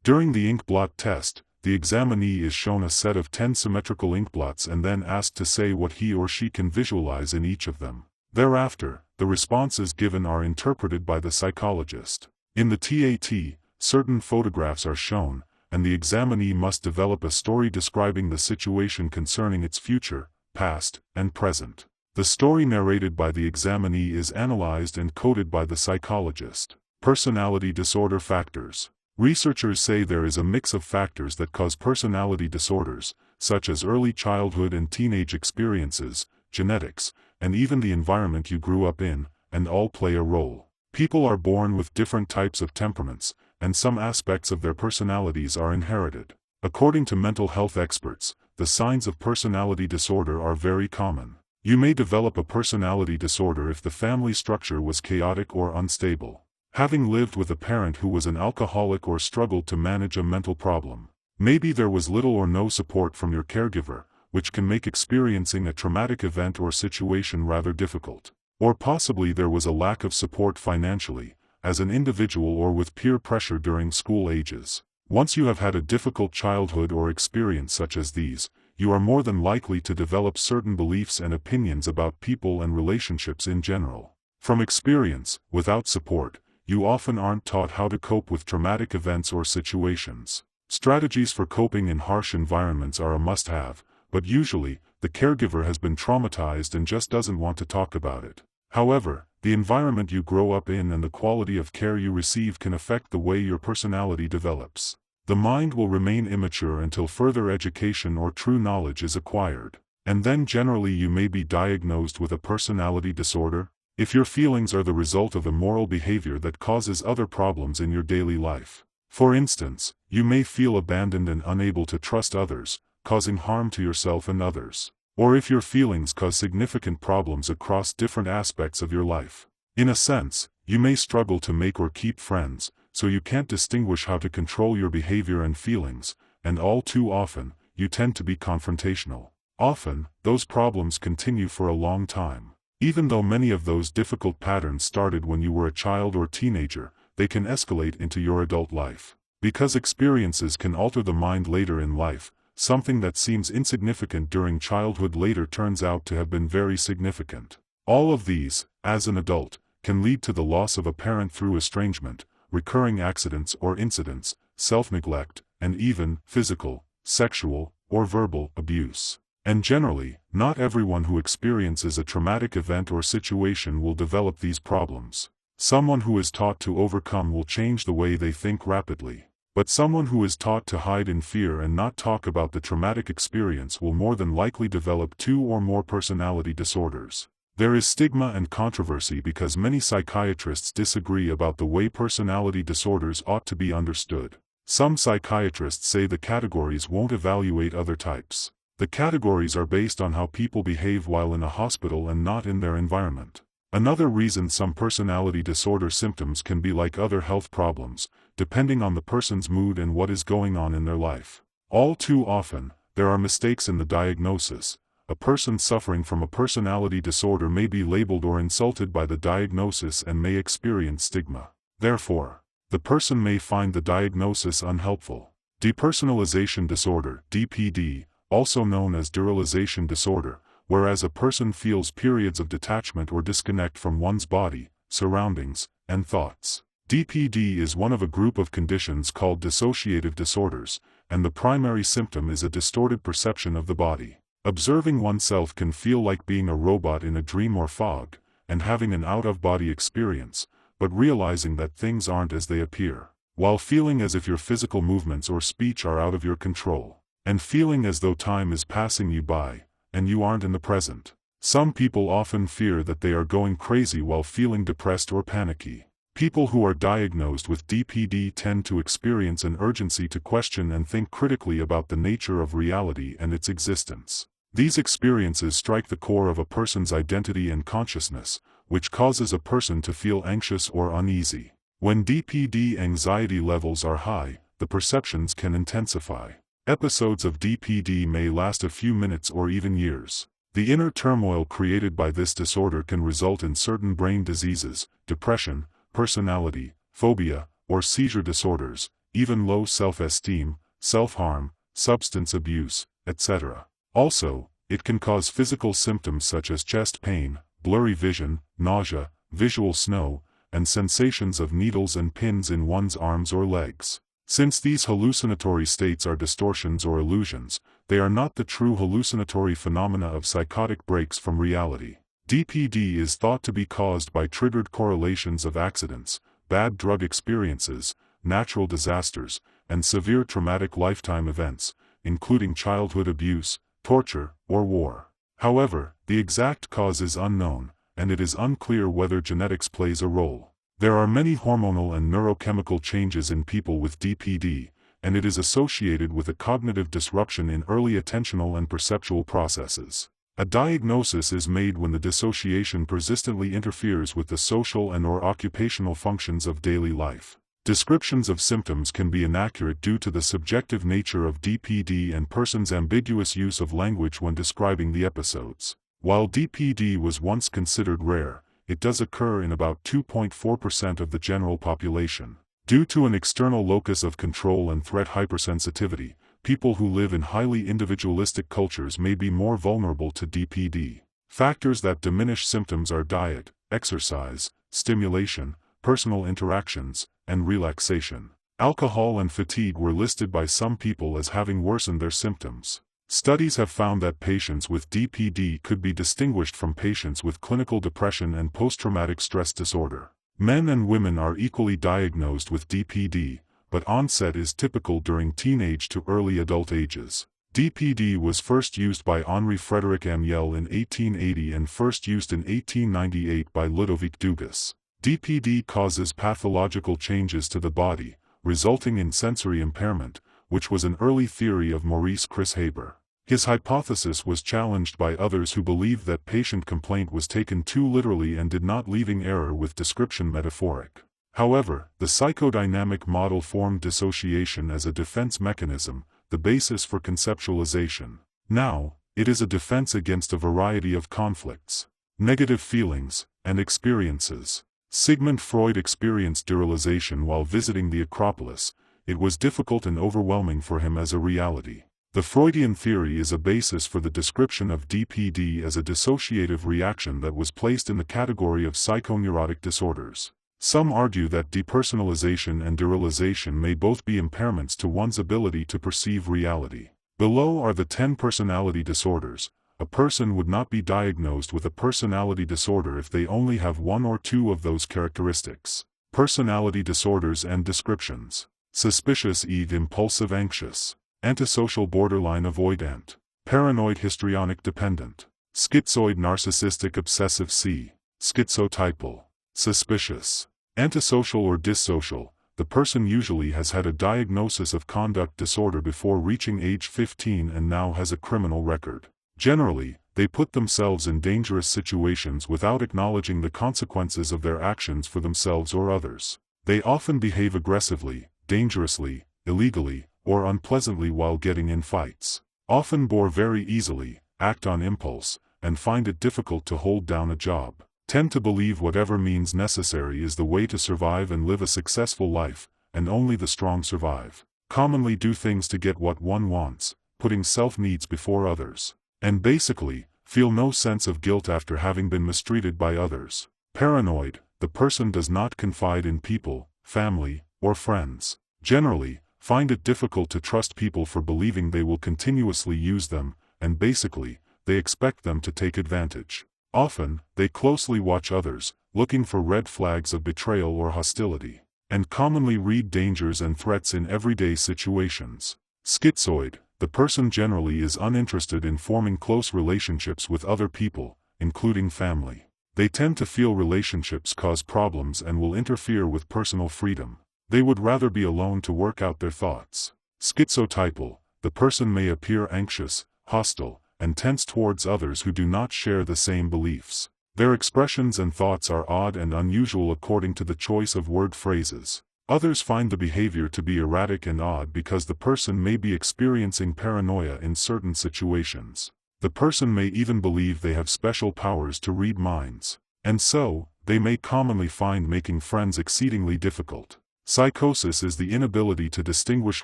During the ink blot test, the examinee is shown a set of 10 symmetrical inkblots and then asked to say what he or she can visualize in each of them. Thereafter, the responses given are interpreted by the psychologist. In the TAT, certain photographs are shown, and the examinee must develop a story describing the situation concerning its future, past, and present. The story narrated by the examinee is analyzed and coded by the psychologist. Personality disorder factors. Researchers say there is a mix of factors that cause personality disorders, such as early childhood and teenage experiences, genetics, and even the environment you grew up in, and all play a role. People are born with different types of temperaments, and some aspects of their personalities are inherited. According to mental health experts, the signs of personality disorder are very common. You may develop a personality disorder if the family structure was chaotic or unstable. Having lived with a parent who was an alcoholic or struggled to manage a mental problem. Maybe there was little or no support from your caregiver, which can make experiencing a traumatic event or situation rather difficult. Or possibly there was a lack of support financially, as an individual or with peer pressure during school ages. Once you have had a difficult childhood or experience such as these, you are more than likely to develop certain beliefs and opinions about people and relationships in general. From experience, without support, you often aren't taught how to cope with traumatic events or situations. Strategies for coping in harsh environments are a must-have, but usually, the caregiver has been traumatized and just doesn't want to talk about it. However, the environment you grow up in and the quality of care you receive can affect the way your personality develops. The mind will remain immature until further education or true knowledge is acquired, and then generally you may be diagnosed with a personality disorder, if your feelings are the result of immoral behavior that causes other problems in your daily life. For instance, you may feel abandoned and unable to trust others, causing harm to yourself and others. Or if your feelings cause significant problems across different aspects of your life. In a sense, you may struggle to make or keep friends, so you can't distinguish how to control your behavior and feelings, and all too often, you tend to be confrontational. Often, those problems continue for a long time. Even though many of those difficult patterns started when you were a child or teenager, they can escalate into your adult life. Because experiences can alter the mind later in life, something that seems insignificant during childhood later turns out to have been very significant. All of these, as an adult, can lead to the loss of a parent through estrangement, recurring accidents or incidents, self-neglect, and even physical, sexual, or verbal abuse. And generally, not everyone who experiences a traumatic event or situation will develop these problems. Someone who is taught to overcome will change the way they think rapidly. But someone who is taught to hide in fear and not talk about the traumatic experience will more than likely develop 2 or more personality disorders. There is stigma and controversy because many psychiatrists disagree about the way personality disorders ought to be understood. Some psychiatrists say the categories won't evaluate other types. The categories are based on how people behave while in a hospital and not in their environment. Another reason some personality disorder symptoms can be like other health problems, depending on the person's mood and what is going on in their life. All too often, there are mistakes in the diagnosis. A person suffering from a personality disorder may be labeled or insulted by the diagnosis and may experience stigma. Therefore, the person may find the diagnosis unhelpful. Depersonalization disorder, DPD, also known as derealization disorder, whereas a person feels periods of detachment or disconnect from one's body, surroundings, and thoughts. DPD is one of a group of conditions called dissociative disorders, and the primary symptom is a distorted perception of the body. Observing oneself can feel like being a robot in a dream or fog, and having an out-of-body experience, but realizing that things aren't as they appear, while feeling as if your physical movements or speech are out of your control, and feeling as though time is passing you by, and you aren't in the present. Some people often fear that they are going crazy while feeling depressed or panicky. People who are diagnosed with DPD tend to experience an urgency to question and think critically about the nature of reality and its existence. These experiences strike the core of a person's identity and consciousness, which causes a person to feel anxious or uneasy. When DPD anxiety levels are high, the perceptions can intensify. Episodes of DPD may last a few minutes or even years. The inner turmoil created by this disorder can result in certain brain diseases, depression, personality, phobia, or seizure disorders, even low self-esteem, self-harm, substance abuse, etc. Also, it can cause physical symptoms such as chest pain, blurry vision, nausea, visual snow, and sensations of needles and pins in one's arms or legs. Since these hallucinatory states are distortions or illusions, they are not the true hallucinatory phenomena of psychotic breaks from reality. DPD is thought to be caused by triggered correlations of accidents, bad drug experiences, natural disasters, and severe traumatic lifetime events, including childhood abuse, torture, or war. However, the exact cause is unknown, and it is unclear whether genetics plays a role. There are many hormonal and neurochemical changes in people with DPD, and it is associated with a cognitive disruption in early attentional and perceptual processes. A diagnosis is made when the dissociation persistently interferes with the social and/or occupational functions of daily life. Descriptions of symptoms can be inaccurate due to the subjective nature of DPD and person's ambiguous use of language when describing the episodes. While DPD was once considered rare, it does occur in about 2.4% of the general population. Due to an external locus of control and threat hypersensitivity, people who live in highly individualistic cultures may be more vulnerable to DPD. Factors that diminish symptoms are diet, exercise, stimulation, personal interactions, and relaxation. Alcohol and fatigue were listed by some people as having worsened their symptoms. Studies have found that patients with DPD could be distinguished from patients with clinical depression and post-traumatic stress disorder. Men and women are equally diagnosed with DPD, but onset is typical during teenage to early adult ages. DPD was first used by Henri Frédéric Amiel in 1880 and first used in 1898 by Ludovic Dugas. DPD causes pathological changes to the body, resulting in sensory impairment, which was an early theory of Maurice Chris Haber. His hypothesis was challenged by others who believed that patient complaint was taken too literally and did not, leaving error with description metaphoric. However, the psychodynamic model formed dissociation as a defense mechanism, the basis for conceptualization. Now, it is a defense against a variety of conflicts, negative feelings, and experiences. Sigmund Freud experienced derealization while visiting the Acropolis. It was difficult and overwhelming for him as a reality. The Freudian theory is a basis for the description of DPD as a dissociative reaction that was placed in the category of psychoneurotic disorders. Some argue that depersonalization and derealization may both be impairments to one's ability to perceive reality. Below are the 10 personality disorders. A person would not be diagnosed with a personality disorder if they only have one or two of those characteristics. Personality disorders and descriptions. Suspicious id impulsive anxious. Antisocial borderline avoidant. Paranoid histrionic dependent. Schizoid narcissistic obsessive c. Schizotypal. Suspicious. Antisocial or dissocial. The person usually has had a diagnosis of conduct disorder before reaching age 15 and now has a criminal record. Generally, they put themselves in dangerous situations without acknowledging the consequences of their actions for themselves or others. They often behave aggressively, dangerously, illegally, or unpleasantly while getting in fights. Often bore very easily, act on impulse, and find it difficult to hold down a job. Tend to believe whatever means necessary is the way to survive and live a successful life, and only the strong survive. Commonly do things to get what one wants, putting self-needs before others. And basically, feel no sense of guilt after having been mistreated by others. Paranoid, the person does not confide in people, family, or friends. Generally, find it difficult to trust people for believing they will continuously use them, and basically, they expect them to take advantage. Often, they closely watch others, looking for red flags of betrayal or hostility, and commonly read dangers and threats in everyday situations. Schizoid, the person generally is uninterested in forming close relationships with other people, including family. They tend to feel relationships cause problems and will interfere with personal freedom. They would rather be alone to work out their thoughts. Schizotypal, the person may appear anxious, hostile, and tense towards others who do not share the same beliefs. Their expressions and thoughts are odd and unusual according to the choice of word phrases. Others find the behavior to be erratic and odd because the person may be experiencing paranoia in certain situations. The person may even believe they have special powers to read minds. And so, they may commonly find making friends exceedingly difficult. Psychosis is the inability to distinguish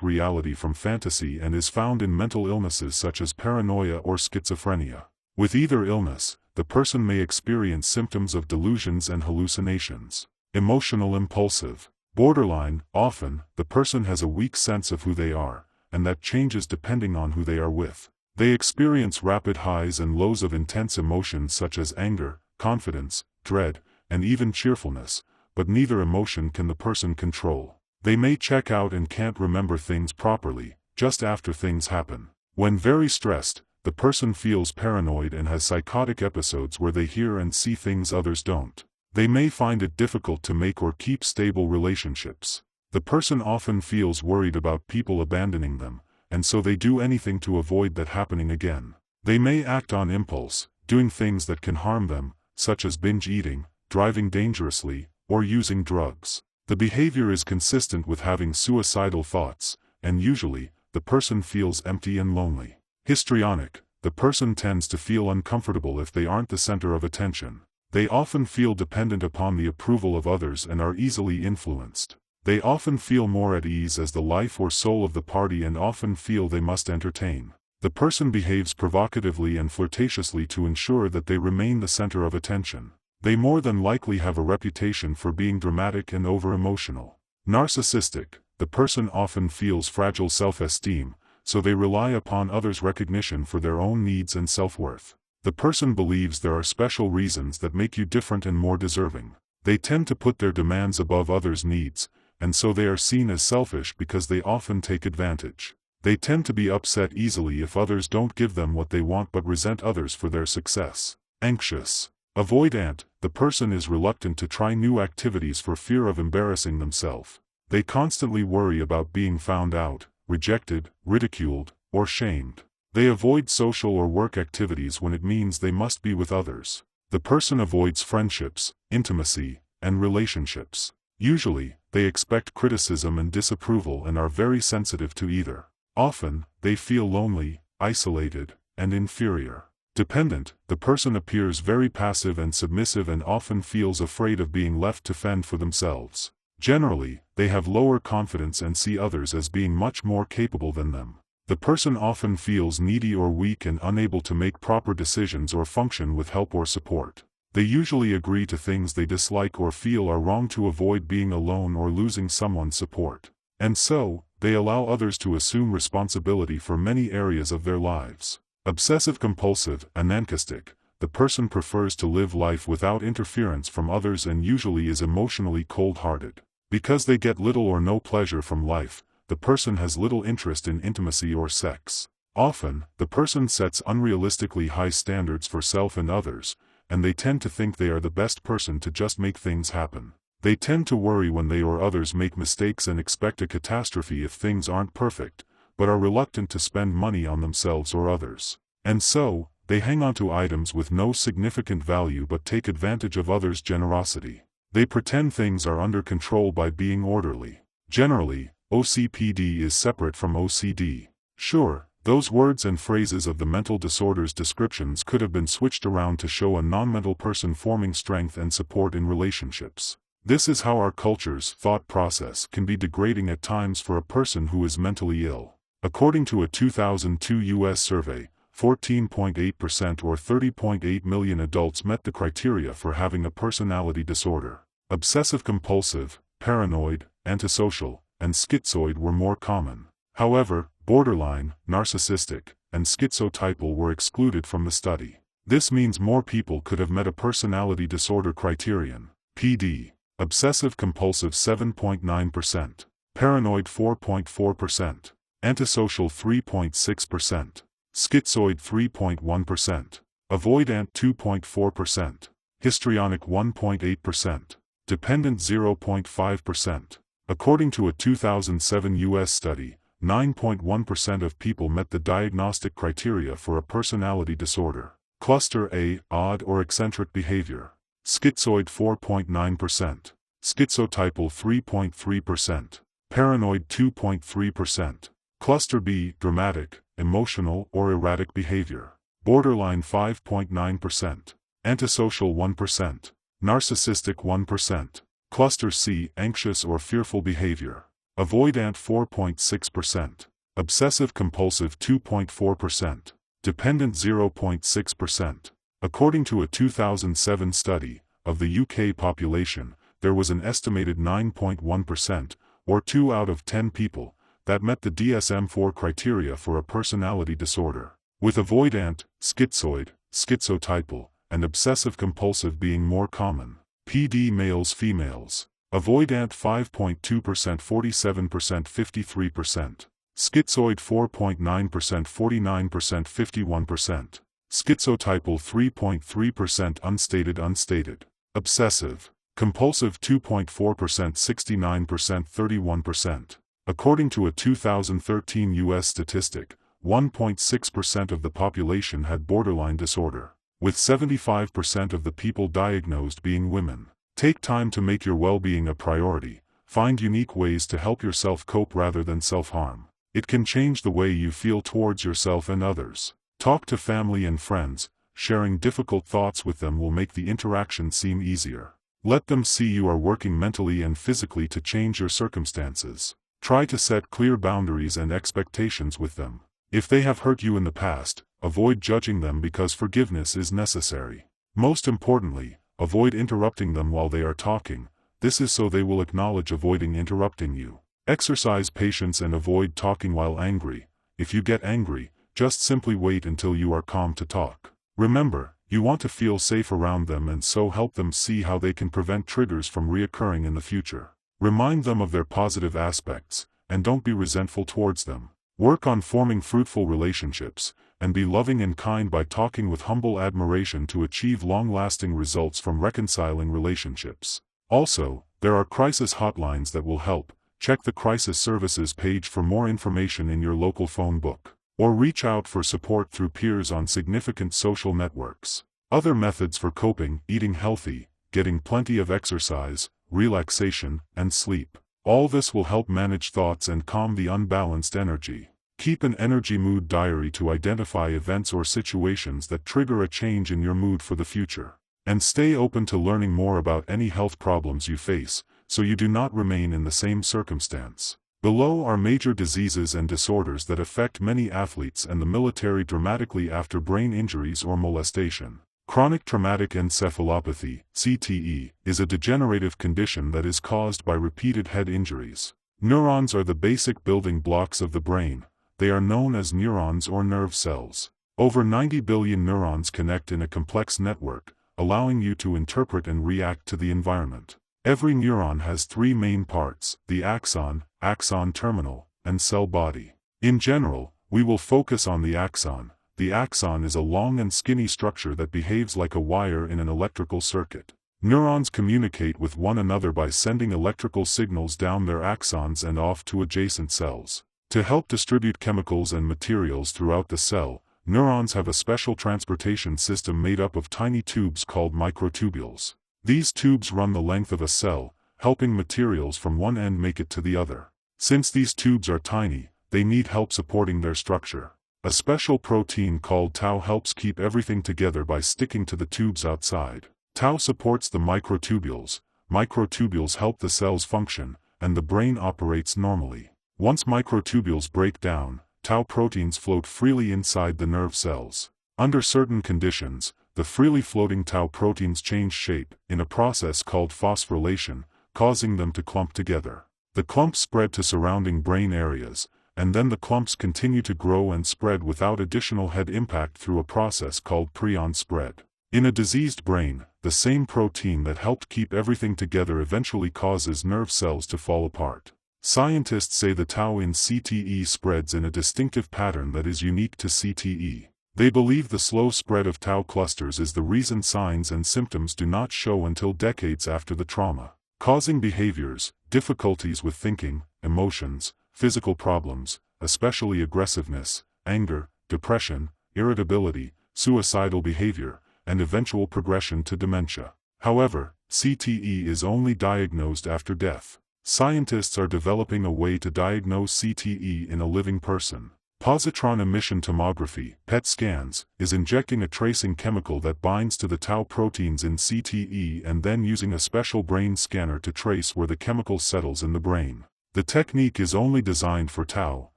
reality from fantasy and is found in mental illnesses such as paranoia or schizophrenia. With either illness, the person may experience symptoms of delusions and hallucinations. Emotional impulsive. Borderline, often, the person has a weak sense of who they are, and that changes depending on who they are with. They experience rapid highs and lows of intense emotions such as anger, confidence, dread, and even cheerfulness, but neither emotion can the person control. They may check out and can't remember things properly, just after things happen. When very stressed, the person feels paranoid and has psychotic episodes where they hear and see things others don't. They may find it difficult to make or keep stable relationships. The person often feels worried about people abandoning them, and so they do anything to avoid that happening again. They may act on impulse, doing things that can harm them, such as binge eating, driving dangerously, or using drugs. The behavior is consistent with having suicidal thoughts, and usually, the person feels empty and lonely. Histrionic, the person tends to feel uncomfortable if they aren't the center of attention. They often feel dependent upon the approval of others and are easily influenced. They often feel more at ease as the life or soul of the party and often feel they must entertain. The person behaves provocatively and flirtatiously to ensure that they remain the center of attention. They more than likely have a reputation for being dramatic and over-emotional. Narcissistic, the person often feels fragile self-esteem, so they rely upon others' recognition for their own needs and self-worth. The person believes there are special reasons that make you different and more deserving. They tend to put their demands above others' needs, and so they are seen as selfish because they often take advantage. They tend to be upset easily if others don't give them what they want but resent others for their success. Anxious. Avoidant, the person is reluctant to try new activities for fear of embarrassing themselves. They constantly worry about being found out, rejected, ridiculed, or shamed. They avoid social or work activities when it means they must be with others. The person avoids friendships, intimacy, and relationships. Usually, they expect criticism and disapproval and are very sensitive to either. Often, they feel lonely, isolated, and inferior. Dependent, the person appears very passive and submissive and often feels afraid of being left to fend for themselves. Generally, they have lower confidence and see others as being much more capable than them. The person often feels needy or weak and unable to make proper decisions or function with help or support. They usually agree to things they dislike or feel are wrong to avoid being alone or losing someone's support. And so, they allow others to assume responsibility for many areas of their lives. Obsessive-compulsive, anarchistic, the person prefers to live life without interference from others and usually is emotionally cold-hearted. Because they get little or no pleasure from life, the person has little interest in intimacy or sex. Often, the person sets unrealistically high standards for self and others, and they tend to think they are the best person to just make things happen. They tend to worry when they or others make mistakes and expect a catastrophe if things aren't perfect, but are reluctant to spend money on themselves or others. And so, they hang on to items with no significant value but take advantage of others' generosity. They pretend things are under control by being orderly. Generally, OCPD is separate from OCD. Sure, those words and phrases of the mental disorders descriptions could have been switched around to show a non-mental person forming strength and support in relationships. This is how our culture's thought process can be degrading at times for a person who is mentally ill. According to a 2002 U.S. survey, 14.8% or 30.8 million adults met the criteria for having a personality disorder. Obsessive-compulsive, paranoid, antisocial, and schizoid were more common. However, borderline, narcissistic, and schizotypal were excluded from the study. This means more people could have met a personality disorder criterion. PD. Obsessive-compulsive 7.9%. Paranoid 4.4%. Antisocial 3.6%. Schizoid 3.1%. Avoidant 2.4%. Histrionic 1.8%. Dependent 0.5%. According to a 2007 U.S. study, 9.1% of people met the diagnostic criteria for a personality disorder. Cluster A, odd or eccentric behavior. Schizoid 4.9%. Schizotypal 3.3%. Paranoid 2.3%. Cluster B, dramatic, emotional or erratic behavior. Borderline 5.9%. Antisocial 1%. Narcissistic 1%. Cluster C, anxious or fearful behavior. Avoidant 4.6%. Obsessive-compulsive 2.4%. Dependent 0.6%. According to a 2007 study, of the UK population, there was an estimated 9.1%, or 2 out of 10 people, that met the DSM-4 criteria for a personality disorder, with avoidant, schizoid, schizotypal, and obsessive-compulsive being more common. PD males-females. Avoidant 5.2%, 47%, 53%. Schizoid 4.9%, 49%, 51%. Schizotypal 3.3% unstated. Obsessive. Compulsive 2.4%, 69%, 31%. According to a 2013 U.S. statistic, 1.6% of the population had borderline disorder, with 75% of the people diagnosed being women. Take time to make your well-being a priority. Find unique ways to help yourself cope rather than self-harm. It can change the way you feel towards yourself and others. Talk to family and friends. Sharing difficult thoughts with them will make the interaction seem easier. Let them see you are working mentally and physically to change your circumstances. Try to set clear boundaries and expectations with them. If they have hurt you in the past, avoid judging them because forgiveness is necessary. Most importantly, avoid interrupting them while they are talking. This is so they will acknowledge avoiding interrupting you. Exercise patience and avoid talking while angry. If you get angry, just simply wait until you are calm to talk. Remember, you want to feel safe around them and so help them see how they can prevent triggers from reoccurring in the future. Remind them of their positive aspects, and don't be resentful towards them. Work on forming fruitful relationships, and be loving and kind by talking with humble admiration to achieve long-lasting results from reconciling relationships. Also, there are crisis hotlines that will help. check the Crisis Services page for more information in your local phone book, or reach out for support through peers on significant social networks. Other methods for coping: eating healthy, getting plenty of exercise, relaxation, and sleep. All this will help manage thoughts and calm the unbalanced energy. Keep an energy mood diary to identify events or situations that trigger a change in your mood for the future. And stay open to learning more about any health problems you face, so you do not remain in the same circumstance. Below are major diseases and disorders that affect many athletes and the military dramatically after brain injuries or molestation. Chronic traumatic encephalopathy, CTE, is a degenerative condition that is caused by repeated head injuries. Neurons are the basic building blocks of the brain. They are known as neurons or nerve cells. Over 90 billion neurons connect in a complex network, allowing you to interpret and react to the environment. Every neuron has three main parts: the axon, axon terminal, and cell body. In general, we will focus on the axon. The axon is a long and skinny structure that behaves like a wire in an electrical circuit. Neurons communicate with one another by sending electrical signals down their axons and off to adjacent cells. To help distribute chemicals and materials throughout the cell, neurons have a special transportation system made up of tiny tubes called microtubules. These tubes run the length of a cell, helping materials from one end make it to the other. Since these tubes are tiny, they need help supporting their structure. A special protein called tau helps keep everything together by sticking to the tubes outside. Tau supports the microtubules. Microtubules help the cells function, and the brain operates normally. Once microtubules break down, tau proteins float freely inside the nerve cells. Under certain conditions, the freely floating tau proteins change shape, in a process called phosphorylation, causing them to clump together. The clumps spread to surrounding brain areas, and then the clumps continue to grow and spread without additional head impact through a process called prion spread. In a diseased brain, the same protein that helped keep everything together eventually causes nerve cells to fall apart. Scientists say the tau in CTE spreads in a distinctive pattern that is unique to CTE. They believe the slow spread of tau clusters is the reason signs and symptoms do not show until decades after the trauma, causing behaviors, difficulties with thinking, emotions, physical problems, especially aggressiveness, anger, depression, irritability, suicidal behavior, and eventual progression to dementia. However, CTE is only diagnosed after death. Scientists are developing a way to diagnose CTE in a living person. Positron emission tomography, PET scans, is injecting a tracing chemical that binds to the tau proteins in CTE and then using a special brain scanner to trace where the chemical settles in the brain. The technique is only designed for tau,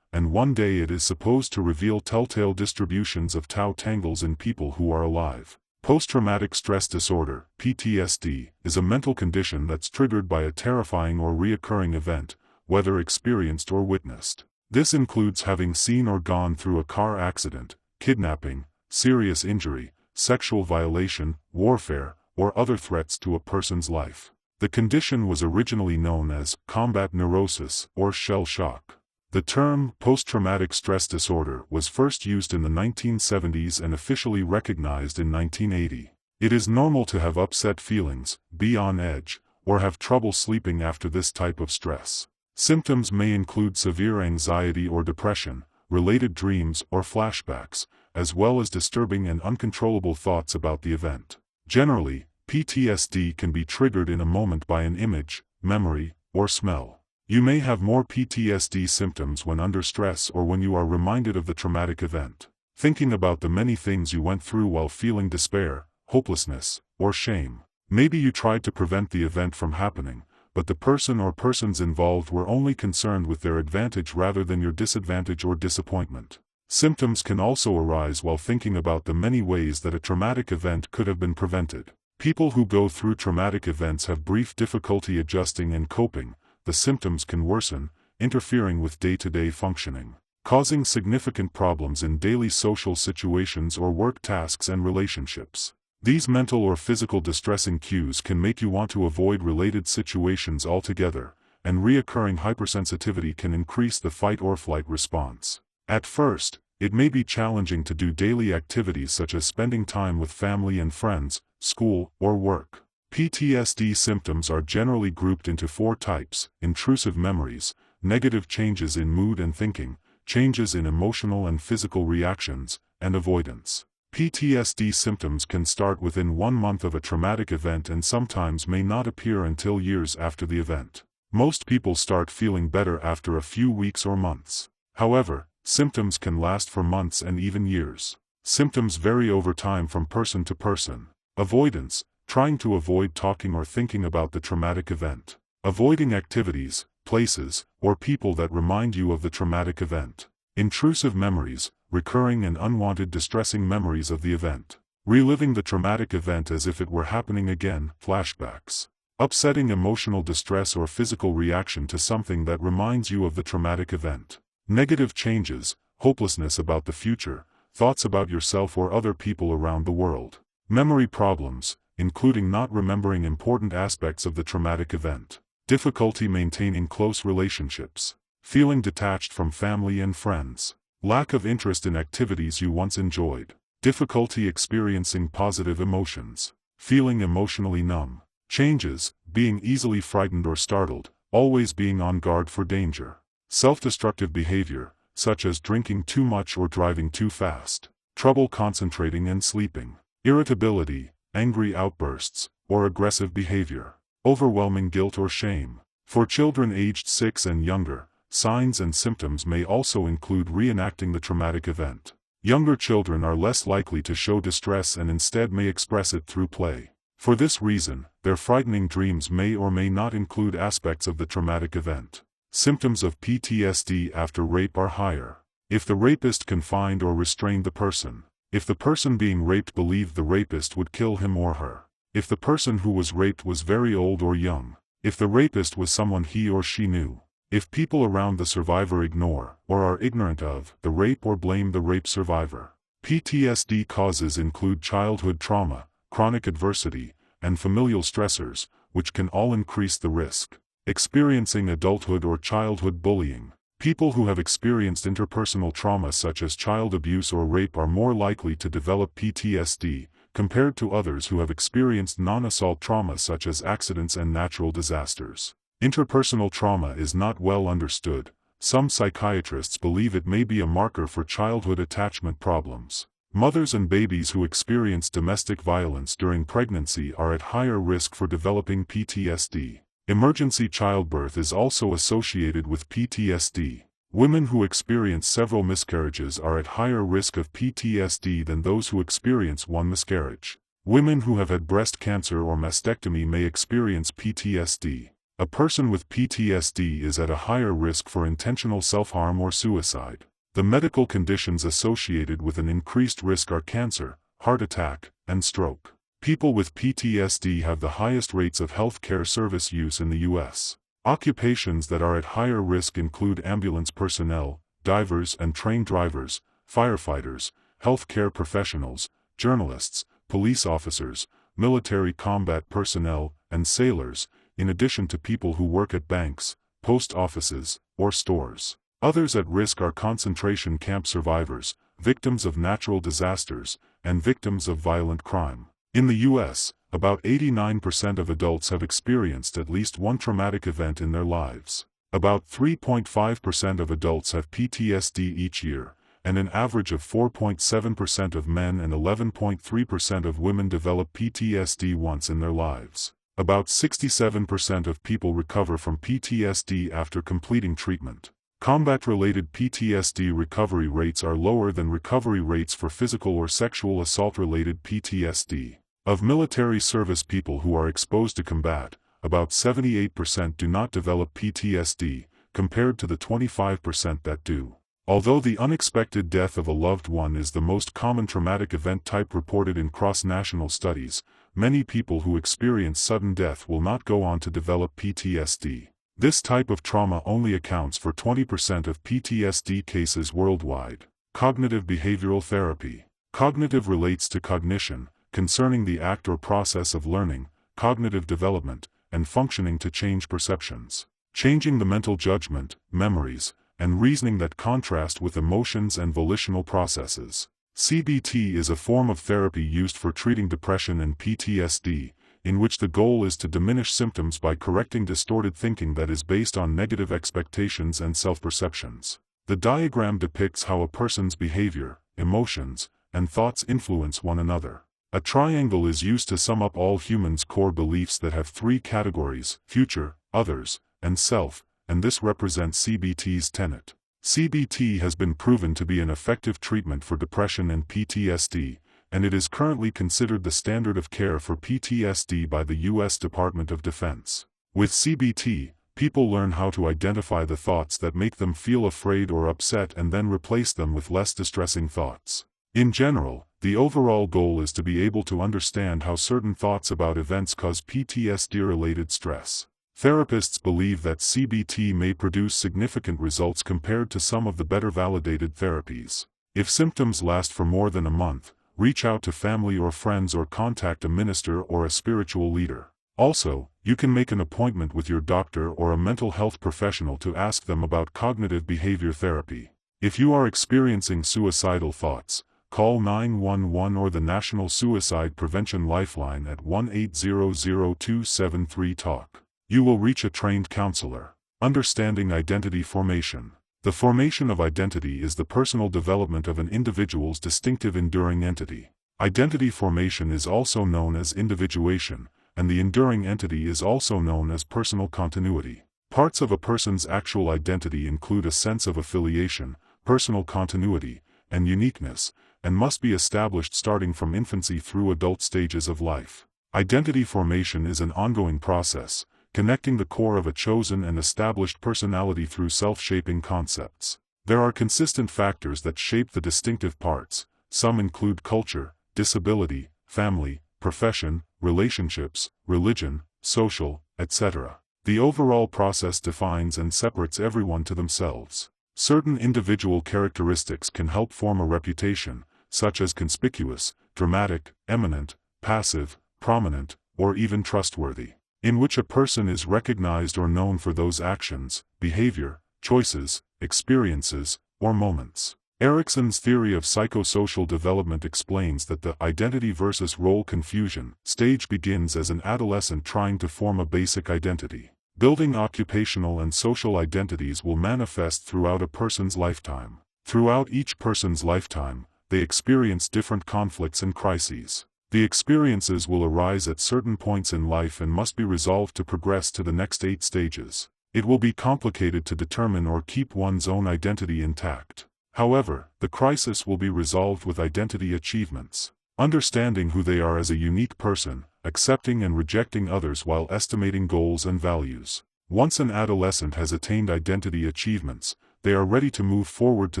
and one day it is supposed to reveal telltale distributions of tau tangles in people who are alive. Post-traumatic stress disorder, PTSD, is a mental condition that's triggered by a terrifying or reoccurring event, whether experienced or witnessed. This includes having seen or gone through a car accident, kidnapping, serious injury, sexual violation, warfare, or other threats to a person's life. The condition was originally known as combat neurosis or shell shock. The term post-traumatic stress disorder was first used in the 1970s and officially recognized in 1980. It is normal to have upset feelings, be on edge, or have trouble sleeping after this type of stress. Symptoms may include severe anxiety or depression, related dreams or flashbacks, as well as disturbing and uncontrollable thoughts about the event. Generally, PTSD can be triggered in a moment by an image, memory, or smell. You may have more PTSD symptoms when under stress or when you are reminded of the traumatic event. Thinking about the many things you went through while feeling despair, hopelessness, or shame. Maybe you tried to prevent the event from happening, but the person or persons involved were only concerned with their advantage rather than your disadvantage or disappointment. Symptoms can also arise while thinking about the many ways that a traumatic event could have been prevented. People who go through traumatic events have brief difficulty adjusting and coping. The symptoms can worsen, interfering with day-to-day functioning, causing significant problems in daily social situations or work tasks and relationships. These mental or physical distressing cues can make you want to avoid related situations altogether, and reoccurring hypersensitivity can increase the fight-or-flight response. At first, it may be challenging to do daily activities such as spending time with family and friends, school, or work. PTSD symptoms are generally grouped into 4 types: intrusive memories, negative changes in mood and thinking, changes in emotional and physical reactions, and avoidance. PTSD symptoms can start within 1 month of a traumatic event and sometimes may not appear until years after the event. Most people start feeling better after a few weeks or months. However, symptoms can last for months and even years. Symptoms vary over time from person to person. Avoidance: trying to avoid talking or thinking about the traumatic event. Avoiding activities, places, or people that remind you of the traumatic event. Intrusive memories: recurring and unwanted distressing memories of the event. Reliving the traumatic event as if it were happening again, flashbacks. Upsetting emotional distress or physical reaction to something that reminds you of the traumatic event. Negative changes: hopelessness about the future, thoughts about yourself or other people around the world. Memory problems, including not remembering important aspects of the traumatic event. Difficulty maintaining close relationships. Feeling detached from family and friends. Lack of interest in activities you once enjoyed. Difficulty experiencing positive emotions. Feeling emotionally numb. Changes: being easily frightened or startled, always being on guard for danger. Self-destructive behavior, such as drinking too much or driving too fast. Trouble concentrating and sleeping. Irritability, angry outbursts, or aggressive behavior. Overwhelming guilt or shame. For children aged 6 and younger, signs and symptoms may also include reenacting the traumatic event. Younger children are less likely to show distress and instead may express it through play. For this reason, their frightening dreams may or may not include aspects of the traumatic event. Symptoms of PTSD after rape are higher. If the rapist confined or restrained the person. If the person being raped believed the rapist would kill him or her. If the person who was raped was very old or young. If the rapist was someone he or she knew. If people around the survivor ignore, or are ignorant of, the rape or blame the rape survivor. PTSD causes include childhood trauma, chronic adversity, and familial stressors, which can all increase the risk. Experiencing adulthood or childhood bullying. People who have experienced interpersonal trauma such as child abuse or rape are more likely to develop PTSD, compared to others who have experienced non-assault trauma such as accidents and natural disasters. Interpersonal trauma is not well understood. Some psychiatrists believe it may be a marker for childhood attachment problems. Mothers and babies who experience domestic violence during pregnancy are at higher risk for developing PTSD. Emergency childbirth is also associated with PTSD. Women who experience several miscarriages are at higher risk of PTSD than those who experience one miscarriage. Women who have had breast cancer or mastectomy may experience PTSD. A person with PTSD is at a higher risk for intentional self-harm or suicide. The medical conditions associated with an increased risk are cancer, heart attack, and stroke. People with PTSD have the highest rates of health care service use in the U.S. Occupations that are at higher risk include ambulance personnel, divers and train drivers, firefighters, health care professionals, journalists, police officers, military combat personnel, and sailors, in addition to people who work at banks, post offices, or stores. Others at risk are concentration camp survivors, victims of natural disasters, and victims of violent crime. In the U.S., about 89% of adults have experienced at least one traumatic event in their lives. About 3.5% of adults have PTSD each year, and an average of 4.7% of men and 11.3% of women develop PTSD once in their lives. About 67% of people recover from PTSD after completing treatment. Combat-related PTSD recovery rates are lower than recovery rates for physical or sexual assault-related PTSD. Of military service people who are exposed to combat, about 78% do not develop PTSD, compared to the 25% that do. Although the unexpected death of a loved one is the most common traumatic event type reported in cross-national studies, many people who experience sudden death will not go on to develop PTSD. This type of trauma only accounts for 20% of PTSD cases worldwide. Cognitive behavioral therapy. Cognitive relates to cognition, concerning the act or process of learning, cognitive development, and functioning to change perceptions. Changing the mental judgment, memories, and reasoning that contrast with emotions and volitional processes. CBT is a form of therapy used for treating depression and PTSD, in which the goal is to diminish symptoms by correcting distorted thinking that is based on negative expectations and self-perceptions. The diagram depicts how a person's behavior, emotions, and thoughts influence one another. A triangle is used to sum up all humans' core beliefs that have three categories: future, others, and self, and this represents CBT's tenet. CBT has been proven to be an effective treatment for depression and PTSD, and it is currently considered the standard of care for PTSD by the U.S. Department of Defense. With CBT, people learn how to identify the thoughts that make them feel afraid or upset and then replace them with less distressing thoughts. In general, the overall goal is to be able to understand how certain thoughts about events cause PTSD-related stress. Therapists believe that CBT may produce significant results compared to some of the better validated therapies. If symptoms last for more than a month, reach out to family or friends or contact a minister or a spiritual leader. Also, you can make an appointment with your doctor or a mental health professional to ask them about cognitive behavior therapy. If you are experiencing suicidal thoughts, call 911 or the National Suicide Prevention Lifeline at 1-800-273-TALK. You will reach a trained counselor. Understanding identity formation. The formation of identity is the personal development of an individual's distinctive enduring entity. Identity formation is also known as individuation, and the enduring entity is also known as personal continuity. Parts of a person's actual identity include a sense of affiliation, personal continuity, and uniqueness, and must be established starting from infancy through adult stages of life. Identity formation is an ongoing process, connecting the core of a chosen and established personality through self-shaping concepts. There are consistent factors that shape the distinctive parts. Some include culture, disability, family, profession, relationships, religion, social, etc. The overall process defines and separates everyone to themselves. Certain individual characteristics can help form a reputation, such as conspicuous, dramatic, eminent, passive, prominent, or even trustworthy, in which a person is recognized or known for those actions, behavior, choices, experiences, or moments. Erikson's theory of psychosocial development explains that the identity versus role confusion stage begins as an adolescent trying to form a basic identity. Building occupational and social identities will manifest throughout a person's lifetime. Throughout each person's lifetime, they experience different conflicts and crises. The experiences will arise at certain points in life and must be resolved to progress to the next 8 stages. It will be complicated to determine or keep one's own identity intact. However, the crisis will be resolved with identity achievements. Understanding who they are as a unique person, accepting and rejecting others while estimating goals and values. Once an adolescent has attained identity achievements, they are ready to move forward to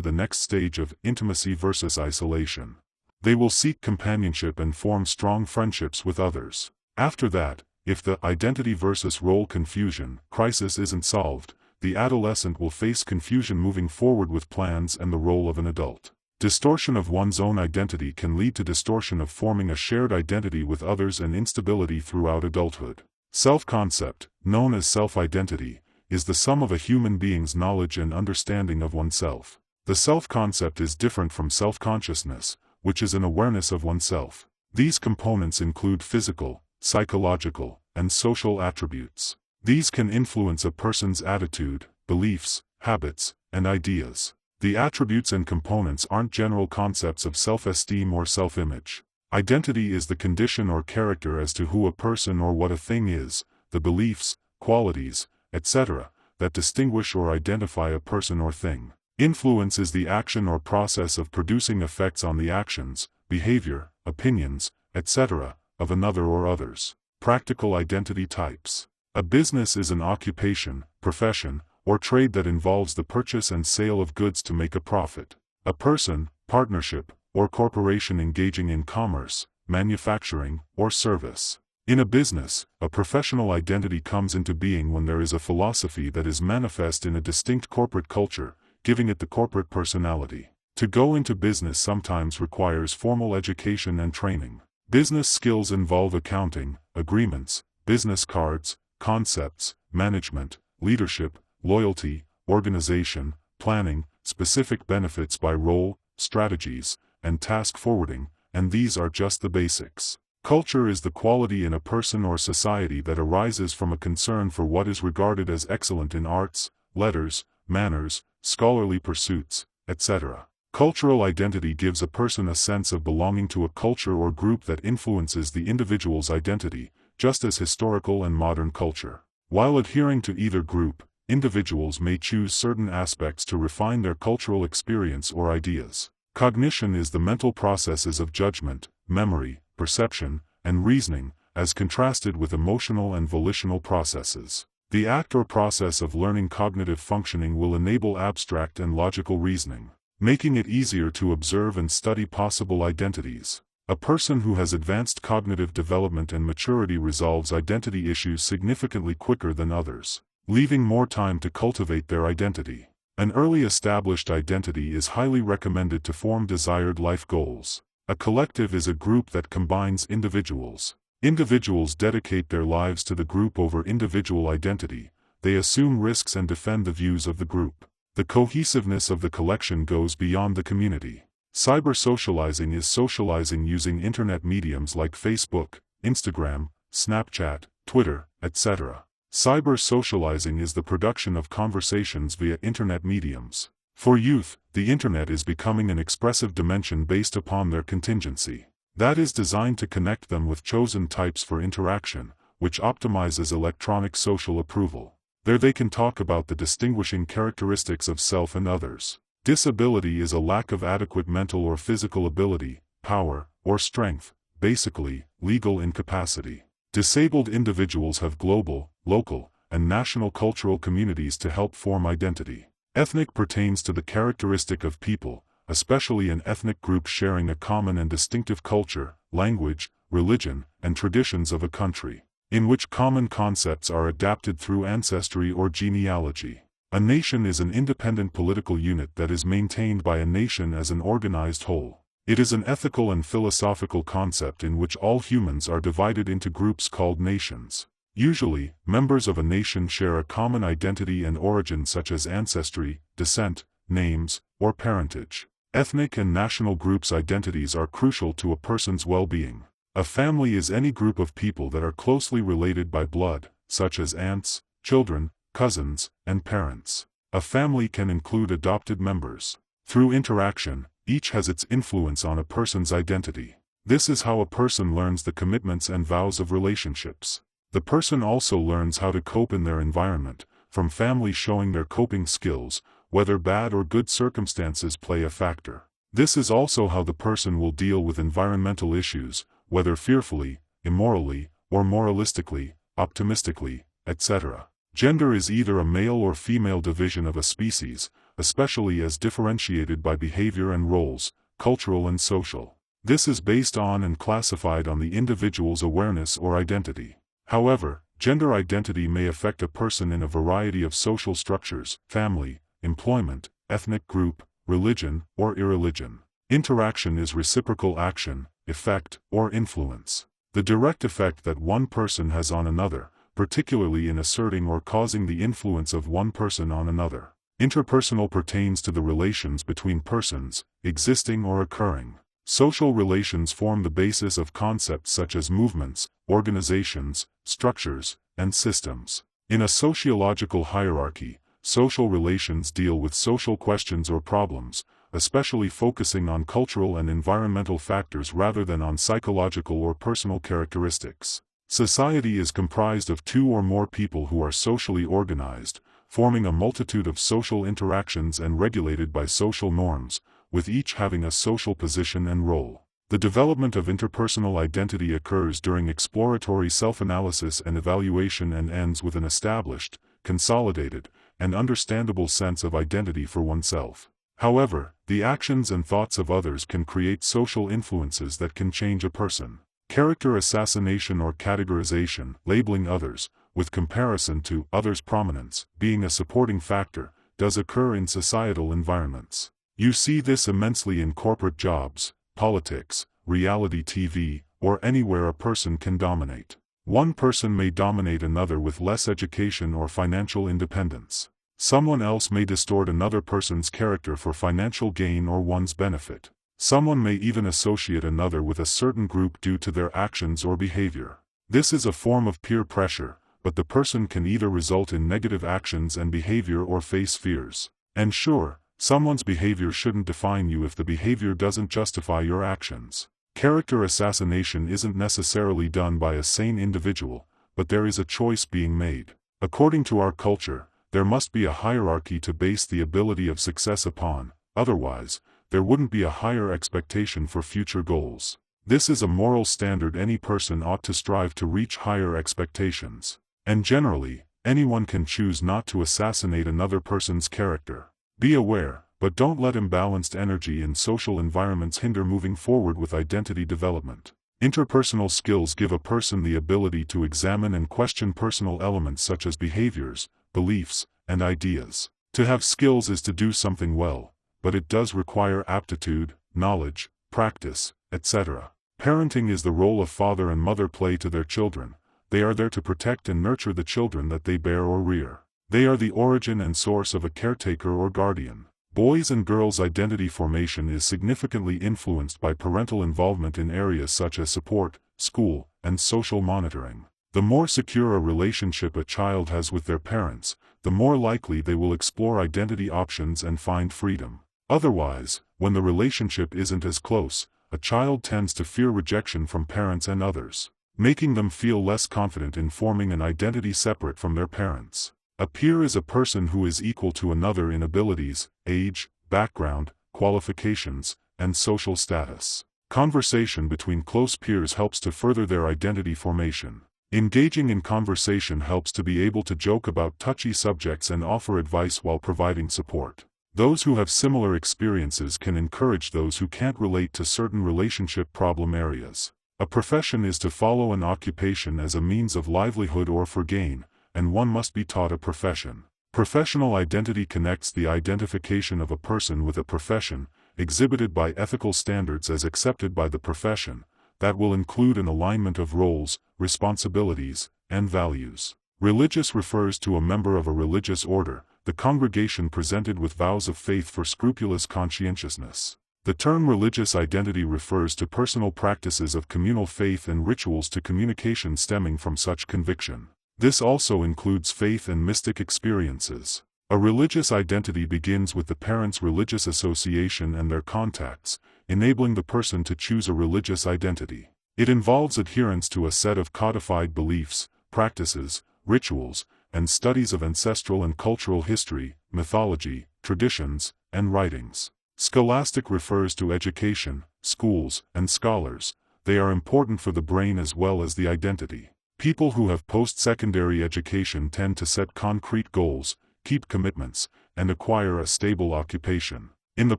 the next stage of intimacy versus isolation. They will seek companionship and form strong friendships with others. After that, if the identity versus role confusion crisis isn't solved, the adolescent will face confusion moving forward with plans and the role of an adult. Distortion of one's own identity can lead to distortion of forming a shared identity with others and instability throughout adulthood. Self-concept, known as self-identity, is the sum of a human being's knowledge and understanding of oneself. The self-concept is different from self-consciousness, which is an awareness of oneself. These components include physical, psychological, and social attributes. These can influence a person's attitude, beliefs, habits, and ideas. The attributes and components aren't general concepts of self-esteem or self-image. Identity is the condition or character as to who a person or what a thing is, the beliefs, qualities, etc., that distinguish or identify a person or thing. Influence is the action or process of producing effects on the actions, behavior, opinions, etc., of another or others. Practical identity types. A business is an occupation, profession, or trade that involves the purchase and sale of goods to make a profit. A person, partnership, or corporation engaging in commerce, manufacturing, or service. In a business, a professional identity comes into being when there is a philosophy that is manifest in a distinct corporate culture, giving it the corporate personality. To go into business sometimes requires formal education and training. Business skills involve accounting, agreements, business cards, concepts, management, leadership, loyalty, organization, planning, specific benefits by role, strategies, and task forwarding, and these are just the basics. Culture is the quality in a person or society that arises from a concern for what is regarded as excellent in arts, letters, manners, scholarly pursuits, etc. Cultural identity gives a person a sense of belonging to a culture or group that influences the individual's identity, just as historical and modern culture. While adhering to either group, individuals may choose certain aspects to refine their cultural experience or ideas. Cognition is the mental processes of judgment, memory, perception, and reasoning, as contrasted with emotional and volitional processes. The act or process of learning cognitive functioning will enable abstract and logical reasoning, making it easier to observe and study possible identities. A person who has advanced cognitive development and maturity resolves identity issues significantly quicker than others, leaving more time to cultivate their identity. An early established identity is highly recommended to form desired life goals. A collective is a group that combines individuals. Individuals dedicate their lives to the group over individual identity. They assume risks and defend the views of the group. The cohesiveness of the collection goes beyond the community. Cyber-socializing is socializing using internet mediums like Facebook, Instagram, Snapchat, Twitter, etc. Cyber-socializing is the production of conversations via internet mediums. For youth, the internet is becoming an expressive dimension based upon their contingency. That is designed to connect them with chosen types for interaction, which optimizes electronic social approval. There they can talk about the distinguishing characteristics of self and others. Disability is a lack of adequate mental or physical ability, power, or strength, basically, legal incapacity. Disabled individuals have global, local, and national cultural communities to help form identity. Ethnic pertains to the characteristic of people, especially an ethnic group sharing a common and distinctive culture, language, religion, and traditions of a country, in which common concepts are adapted through ancestry or genealogy. A nation is an independent political unit that is maintained by a nation as an organized whole. It is an ethical and philosophical concept in which all humans are divided into groups called nations. Usually, members of a nation share a common identity and origin such as ancestry, descent, names, or parentage. Ethnic and national groups' identities are crucial to a person's well-being. A family is any group of people that are closely related by blood, such as aunts, children, cousins, and parents. A family can include adopted members. Through interaction, each has its influence on a person's identity. This is how a person learns the commitments and vows of relationships. The person also learns how to cope in their environment, from family showing their coping skills, whether bad or good circumstances play a factor. This is also how the person will deal with environmental issues, whether fearfully, immorally, or moralistically, optimistically, etc. Gender is either a male or female division of a species, especially as differentiated by behavior and roles, cultural and social. This is based on and classified on the individual's awareness or identity. However, gender identity may affect a person in a variety of social structures, family, employment, ethnic group, religion, or irreligion. Interaction is reciprocal action, effect, or influence. The direct effect that one person has on another, particularly in asserting or causing the influence of one person on another. Interpersonal pertains to the relations between persons, existing or occurring. Social relations form the basis of concepts such as movements, organizations, structures, and systems. In a sociological hierarchy, social relations deal with social questions or problems, especially focusing on cultural and environmental factors rather than on psychological or personal characteristics. Society is comprised of two or more people who are socially organized, forming a multitude of social interactions and regulated by social norms, with each having a social position and role. The development of interpersonal identity occurs during exploratory self-analysis and evaluation and ends with an established, consolidated, and understandable sense of identity for oneself. However, the actions and thoughts of others can create social influences that can change a person. Character assassination or categorization, labeling others, with comparison to others' prominence, being a supporting factor, does occur in societal environments. You see this immensely in corporate jobs, politics, reality TV, or anywhere a person can dominate. One person may dominate another with less education or financial independence. Someone else may distort another person's character for financial gain or one's benefit. Someone may even associate another with a certain group due to their actions or behavior. This is a form of peer pressure, but the person can either result in negative actions and behavior or face fears. And sure, someone's behavior shouldn't define you if the behavior doesn't justify your actions. Character assassination isn't necessarily done by a sane individual, but there is a choice being made. According to our culture, there must be a hierarchy to base the ability of success upon, otherwise, there wouldn't be a higher expectation for future goals. This is a moral standard any person ought to strive to reach higher expectations. And generally, anyone can choose not to assassinate another person's character. Be aware, but don't let imbalanced energy in social environments hinder moving forward with identity development. Interpersonal skills give a person the ability to examine and question personal elements such as behaviors, beliefs, and ideas. To have skills is to do something well, but it does require aptitude, knowledge, practice, etc. Parenting is the role a father and mother play to their children. They are there to protect and nurture the children that they bear or rear. They are the origin and source of a caretaker or guardian. Boys' and girls' identity formation is significantly influenced by parental involvement in areas such as support, school, and social monitoring. The more secure a relationship a child has with their parents, the more likely they will explore identity options and find freedom. Otherwise, when the relationship isn't as close, a child tends to fear rejection from parents and others, making them feel less confident in forming an identity separate from their parents. A peer is a person who is equal to another in abilities, age, background, qualifications, and social status. Conversation between close peers helps to further their identity formation. Engaging in conversation helps to be able to joke about touchy subjects and offer advice while providing support. Those who have similar experiences can encourage those who can't relate to certain relationship problem areas. A profession is to follow an occupation as a means of livelihood or for gain, and one must be taught a profession. Professional identity connects the identification of a person with a profession, exhibited by ethical standards as accepted by the profession, that will include an alignment of roles, responsibilities, and values. Religious refers to a member of a religious order, the congregation presented with vows of faith for scrupulous conscientiousness. The term religious identity refers to personal practices of communal faith and rituals to communication stemming from such conviction. This also includes faith and mystic experiences. A religious identity begins with the parents' religious association and their contacts, enabling the person to choose a religious identity. It involves adherence to a set of codified beliefs, practices, rituals, and studies of ancestral and cultural history, mythology, traditions, and writings. Scholastic refers to education, schools, and scholars. They are important for the brain as well as the identity. People who have post-secondary education tend to set concrete goals, keep commitments, and acquire a stable occupation. In the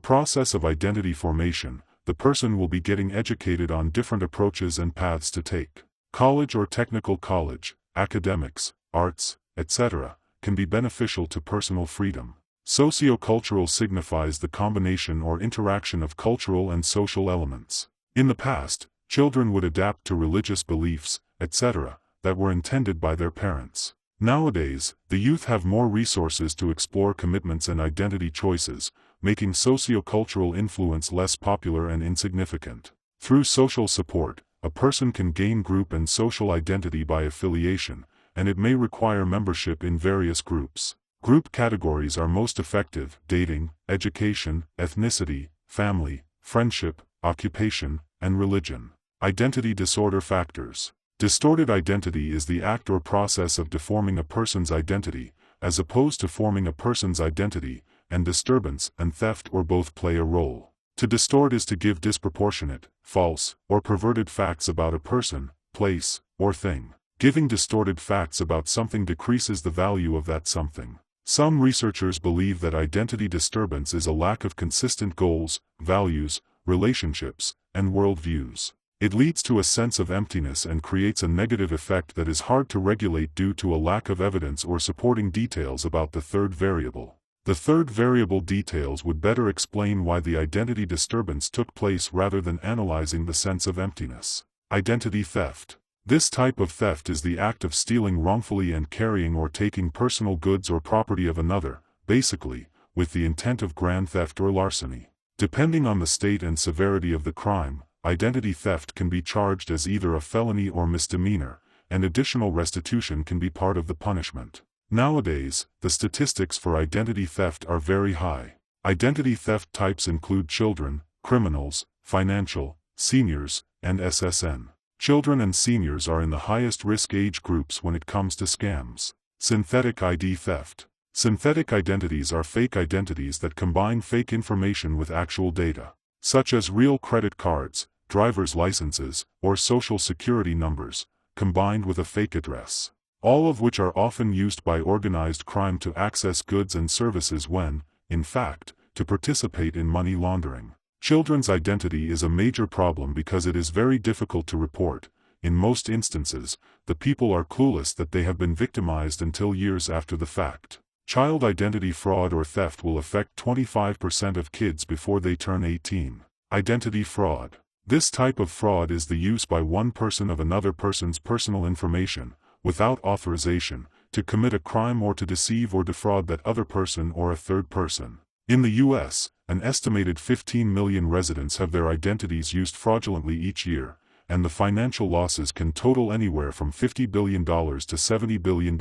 process of identity formation, the person will be getting educated on different approaches and paths to take. College or technical college, academics, arts, etc., can be beneficial to personal freedom. Sociocultural signifies the combination or interaction of cultural and social elements. In the past, children would adapt to religious beliefs, etc., that were intended by their parents. Nowadays, the youth have more resources to explore commitments and identity choices, making sociocultural influence less popular and insignificant. Through social support, a person can gain group and social identity by affiliation, and it may require membership in various groups. Group categories are most effective: dating, education, ethnicity, family, friendship, occupation, and religion. Identity disorder factors. Distorted identity is the act or process of deforming a person's identity, as opposed to forming a person's identity, and disturbance and theft or both play a role. To distort is to give disproportionate, false, or perverted facts about a person, place, or thing. Giving distorted facts about something decreases the value of that something. Some researchers believe that identity disturbance is a lack of consistent goals, values, relationships, and worldviews. It leads to a sense of emptiness and creates a negative effect that is hard to regulate due to a lack of evidence or supporting details about the third variable. The third variable details would better explain why the identity disturbance took place rather than analyzing the sense of emptiness. Identity theft. This type of theft is the act of stealing wrongfully and carrying or taking personal goods or property of another, basically, with the intent of grand theft or larceny. Depending on the state and severity of the crime, identity theft can be charged as either a felony or misdemeanor, and additional restitution can be part of the punishment. Nowadays, the statistics for identity theft are very high. Identity theft types include children, criminals, financial, seniors, and SSN. Children and seniors are in the highest risk age groups when it comes to scams. Synthetic ID theft. Synthetic identities are fake identities that combine fake information with actual data, such as real credit cards, driver's licenses, or social security numbers, combined with a fake address. All of which are often used by organized crime to access goods and services when, in fact, to participate in money laundering. Children's identity is a major problem because it is very difficult to report. In most instances, the people are clueless that they have been victimized until years after the fact. Child identity fraud or theft will affect 25% of kids before they turn 18. Identity fraud. This type of fraud is the use by one person of another person's personal information, without authorization, to commit a crime or to deceive or defraud that other person or a third person. In the U.S., an estimated 15 million residents have their identities used fraudulently each year, and the financial losses can total anywhere from $50 billion to $70 billion,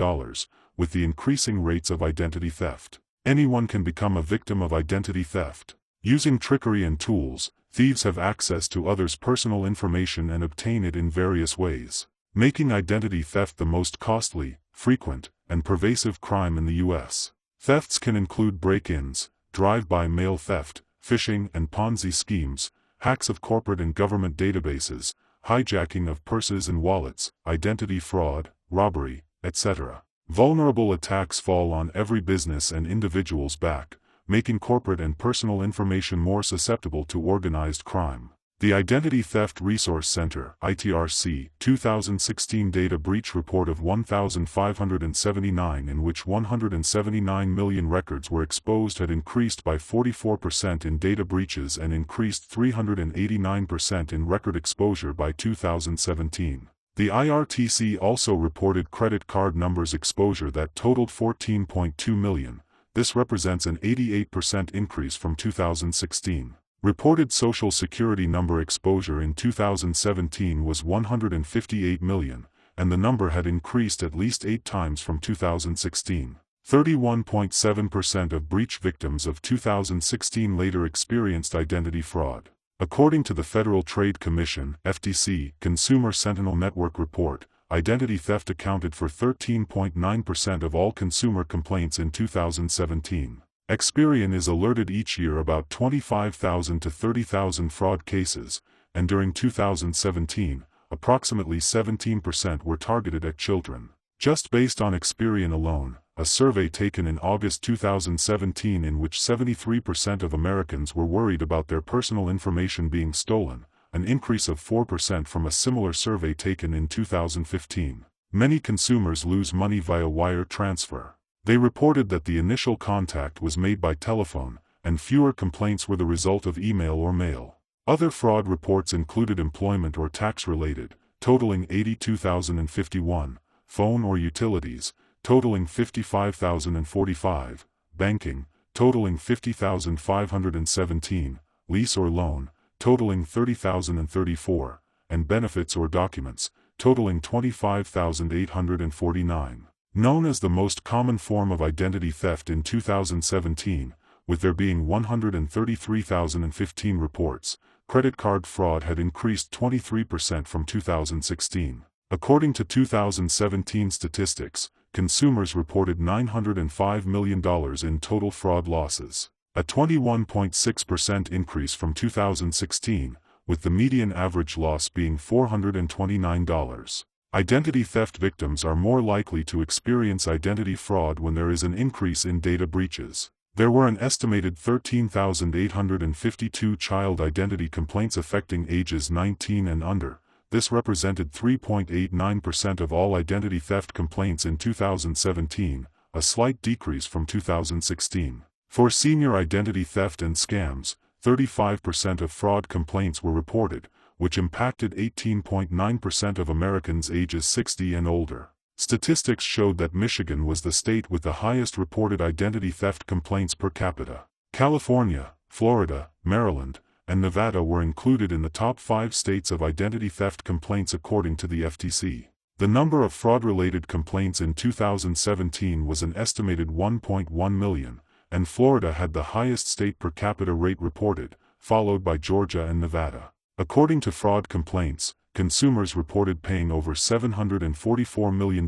with the increasing rates of identity theft. Anyone can become a victim of identity theft. Using trickery and tools, thieves have access to others' personal information and obtain it in various ways, making identity theft the most costly, frequent, and pervasive crime in the U.S. Thefts can include break-ins, drive-by mail theft, phishing and Ponzi schemes, hacks of corporate and government databases, hijacking of purses and wallets, identity fraud, robbery, etc. Vulnerable attacks fall on every business and individual's back, making corporate and personal information more susceptible to organized crime. The Identity Theft Resource Center (ITRC) 2016 data breach report of 1,579 in which 179 million records were exposed had increased by 44% in data breaches and increased 389% in record exposure by 2017. The IRTC also reported credit card numbers exposure that totaled 14.2 million. This represents an 88% increase from 2016. Reported Social Security number exposure in 2017 was 158 million, and the number had increased at least 8 times from 2016. 31.7% of breach victims of 2016 later experienced identity fraud. According to the Federal Trade Commission (FTC) Consumer Sentinel Network report, identity theft accounted for 13.9% of all consumer complaints in 2017. Experian is alerted each year about 25,000 to 30,000 fraud cases, and during 2017, approximately 17% were targeted at children. Just based on Experian alone, a survey taken in August 2017 in which 73% of Americans were worried about their personal information being stolen, an increase of 4% from a similar survey taken in 2015. Many consumers lose money via wire transfer. They reported that the initial contact was made by telephone, and fewer complaints were the result of email or mail. Other fraud reports included employment or tax-related, totaling 82,051, phone or utilities, totaling 55,045, banking, totaling 50,517, lease or loan, totaling 30,034, and benefits or documents, totaling 25,849. Known as the most common form of identity theft in 2017, with there being 133,015 reports, credit card fraud had increased 23% from 2016. According to 2017 statistics, consumers reported $905 million in total fraud losses, a 21.6% increase from 2016, with the median average loss being $429. Identity theft victims are more likely to experience identity fraud when there is an increase in data breaches. There were an estimated 13,852 child identity complaints affecting ages 19 and under. This represented 3.89% of all identity theft complaints in 2017, a slight decrease from 2016. For senior identity theft and scams, 35% of fraud complaints were reported, which impacted 18.9% of Americans ages 60 and older. Statistics showed that Michigan was the state with the highest reported identity theft complaints per capita. California, Florida, Maryland, and Nevada were included in the top 5 states of identity theft complaints according to the FTC. The number of fraud-related complaints in 2017 was an estimated 1.1 million, and Florida had the highest state per capita rate reported, followed by Georgia and Nevada. According to fraud complaints, consumers reported paying over $744 million,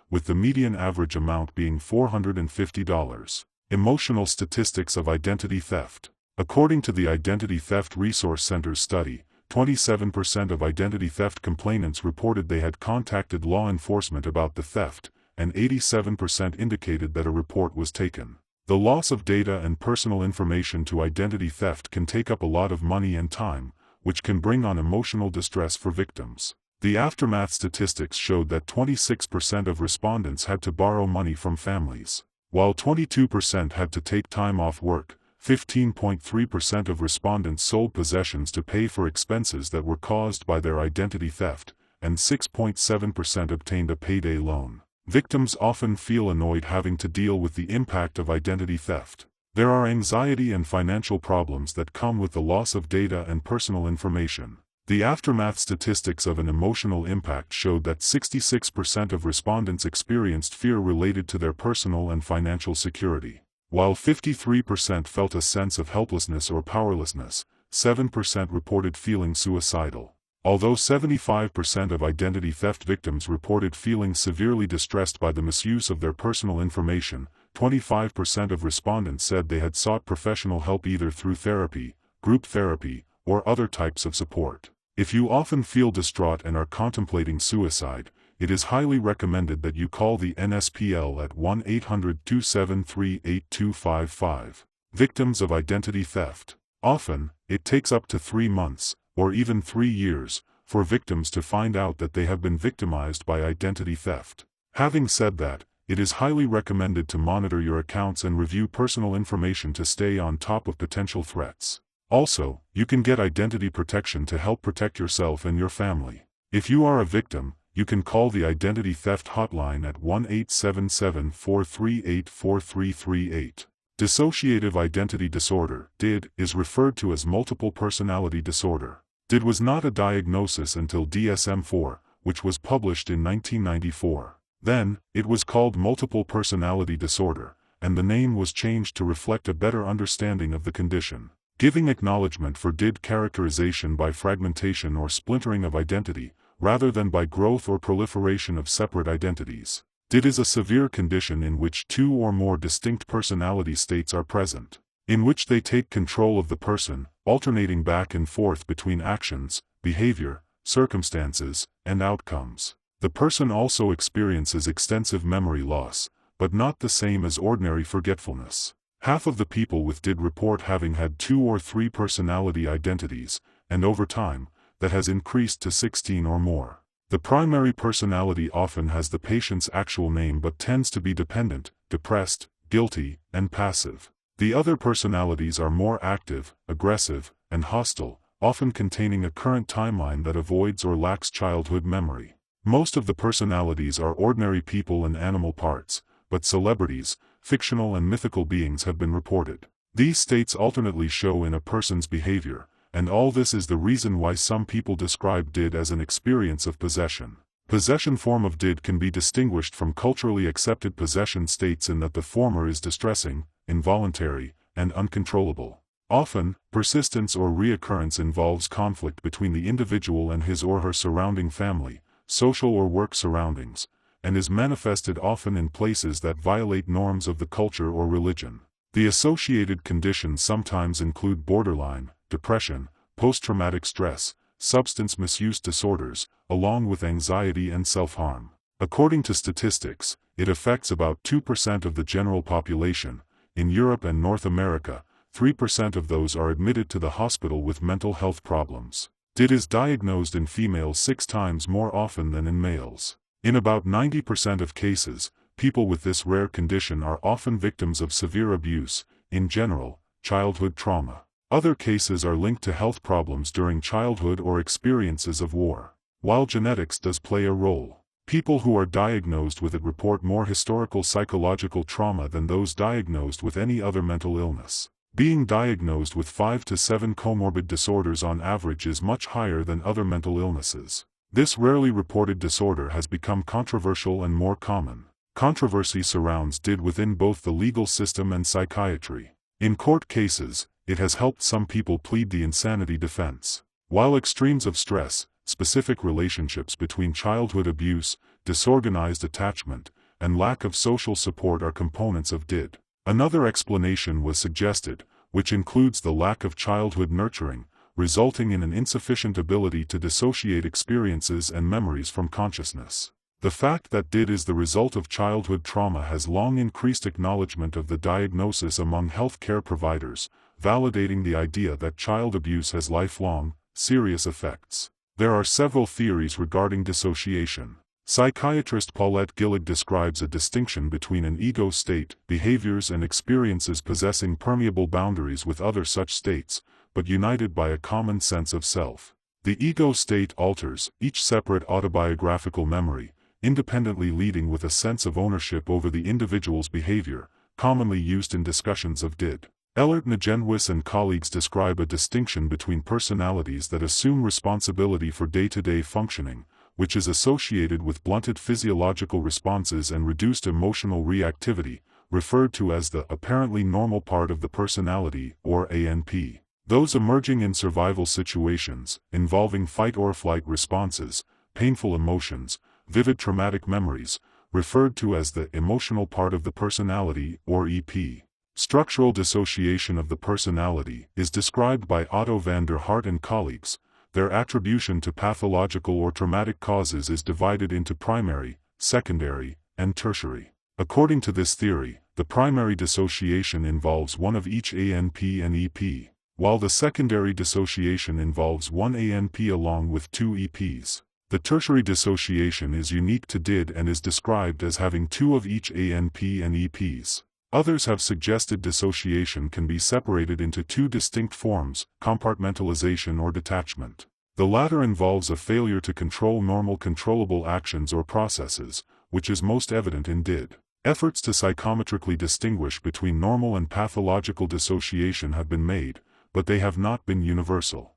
with the median average amount being $450. Emotional statistics of identity theft. According to the Identity Theft Resource Center's study, 27% of identity theft complainants reported they had contacted law enforcement about the theft, and 87% indicated that a report was taken. The loss of data and personal information to identity theft can take up a lot of money and time, which can bring on emotional distress for victims. The aftermath statistics showed that 26% of respondents had to borrow money from families, while 22% had to take time off work. 15.3% of respondents sold possessions to pay for expenses that were caused by their identity theft, and 6.7% obtained a payday loan. Victims often feel annoyed having to deal with the impact of identity theft. There are anxiety and financial problems that come with the loss of data and personal information. The aftermath statistics of an emotional impact showed that 66% of respondents experienced fear related to their personal and financial security. While 53% felt a sense of helplessness or powerlessness, 7% reported feeling suicidal. Although 75% of identity theft victims reported feeling severely distressed by the misuse of their personal information, 25% of respondents said they had sought professional help either through therapy, group therapy, or other types of support. If you often feel distraught and are contemplating suicide, it is highly recommended that you call the NSPL at 1-800-273-8255. Victims of identity theft. Often, it takes up to 3 months, or even 3 years, for victims to find out that they have been victimized by identity theft. Having said that, it is highly recommended to monitor your accounts and review personal information to stay on top of potential threats. Also, you can get identity protection to help protect yourself and your family. If you are a victim, you can call the Identity Theft Hotline at 1-877-438-4338. Dissociative identity disorder, DID, is referred to as multiple personality disorder. DID was not a diagnosis until DSM-4, which was published in 1994. Then, it was called multiple personality disorder, and the name was changed to reflect a better understanding of the condition. Giving acknowledgement for DID characterization by fragmentation or splintering of identity, rather than by growth or proliferation of separate identities. DID is a severe condition in which 2 or more distinct personality states are present, in which they take control of the person, alternating back and forth between actions, behavior, circumstances, and outcomes. The person also experiences extensive memory loss, but not the same as ordinary forgetfulness. Half of the people with DID report having had 2 or 3 personality identities, and over time, that has increased to 16 or more. The primary personality often has the patient's actual name but tends to be dependent, depressed, guilty, and passive. The other personalities are more active, aggressive, and hostile, often containing a current timeline that avoids or lacks childhood memory. Most of the personalities are ordinary people and animal parts, but celebrities, fictional and mythical beings have been reported. These states alternately show in a person's behavior, and all this is the reason why some people describe DID as an experience of possession. Possession form of DID can be distinguished from culturally accepted possession states in that the former is distressing, involuntary, and uncontrollable. Often, persistence or reoccurrence involves conflict between the individual and his or her surrounding family, social or work surroundings, and is manifested often in places that violate norms of the culture or religion. The associated conditions sometimes include borderline, depression, post-traumatic stress, substance misuse disorders, along with anxiety and self-harm. According to statistics, it affects about 2% of the general population. In Europe and North America, 3% of those are admitted to the hospital with mental health problems. DID is diagnosed in females 6 times more often than in males. In about 90% of cases, people with this rare condition are often victims of severe abuse, in general, childhood trauma. Other cases are linked to health problems during childhood or experiences of war. While genetics does play a role, people who are diagnosed with it report more historical psychological trauma than those diagnosed with any other mental illness. Being diagnosed with 5 to 7 comorbid disorders on average is much higher than other mental illnesses. This rarely reported disorder has become controversial and more common. Controversy surrounds DID within both the legal system and psychiatry. In court cases, it has helped some people plead the insanity defense. While extremes of stress, specific relationships between childhood abuse, disorganized attachment, and lack of social support are components of DID. Another explanation was suggested, which includes the lack of childhood nurturing, resulting in an insufficient ability to dissociate experiences and memories from consciousness. The fact that DID is the result of childhood trauma has long increased acknowledgement of the diagnosis among healthcare providers, validating the idea that child abuse has lifelong, serious effects. There are several theories regarding dissociation. Psychiatrist Paulette Gillig describes a distinction between an ego state, behaviors and experiences possessing permeable boundaries with other such states, but united by a common sense of self. The ego state alters each separate autobiographical memory, independently leading with a sense of ownership over the individual's behavior, commonly used in discussions of DID. Ellert Nagenwis and colleagues describe a distinction between personalities that assume responsibility for day-to-day functioning, which is associated with blunted physiological responses and reduced emotional reactivity, referred to as the apparently normal part of the personality, or ANP. Those emerging in survival situations, involving fight-or-flight responses, painful emotions, vivid traumatic memories, referred to as the emotional part of the personality, or EP. Structural dissociation of the personality is described by Otto van der Hart and colleagues. Their attribution to pathological or traumatic causes is divided into primary, secondary, and tertiary. According to this theory, the primary dissociation involves one of each ANP and EP, while the secondary dissociation involves one ANP along with two EPs. The tertiary dissociation is unique to DID and is described as having two of each ANP and EPs. Others have suggested dissociation can be separated into two distinct forms, compartmentalization or detachment. The latter involves a failure to control normal controllable actions or processes, which is most evident in DID. Efforts to psychometrically distinguish between normal and pathological dissociation have been made, but they have not been universal.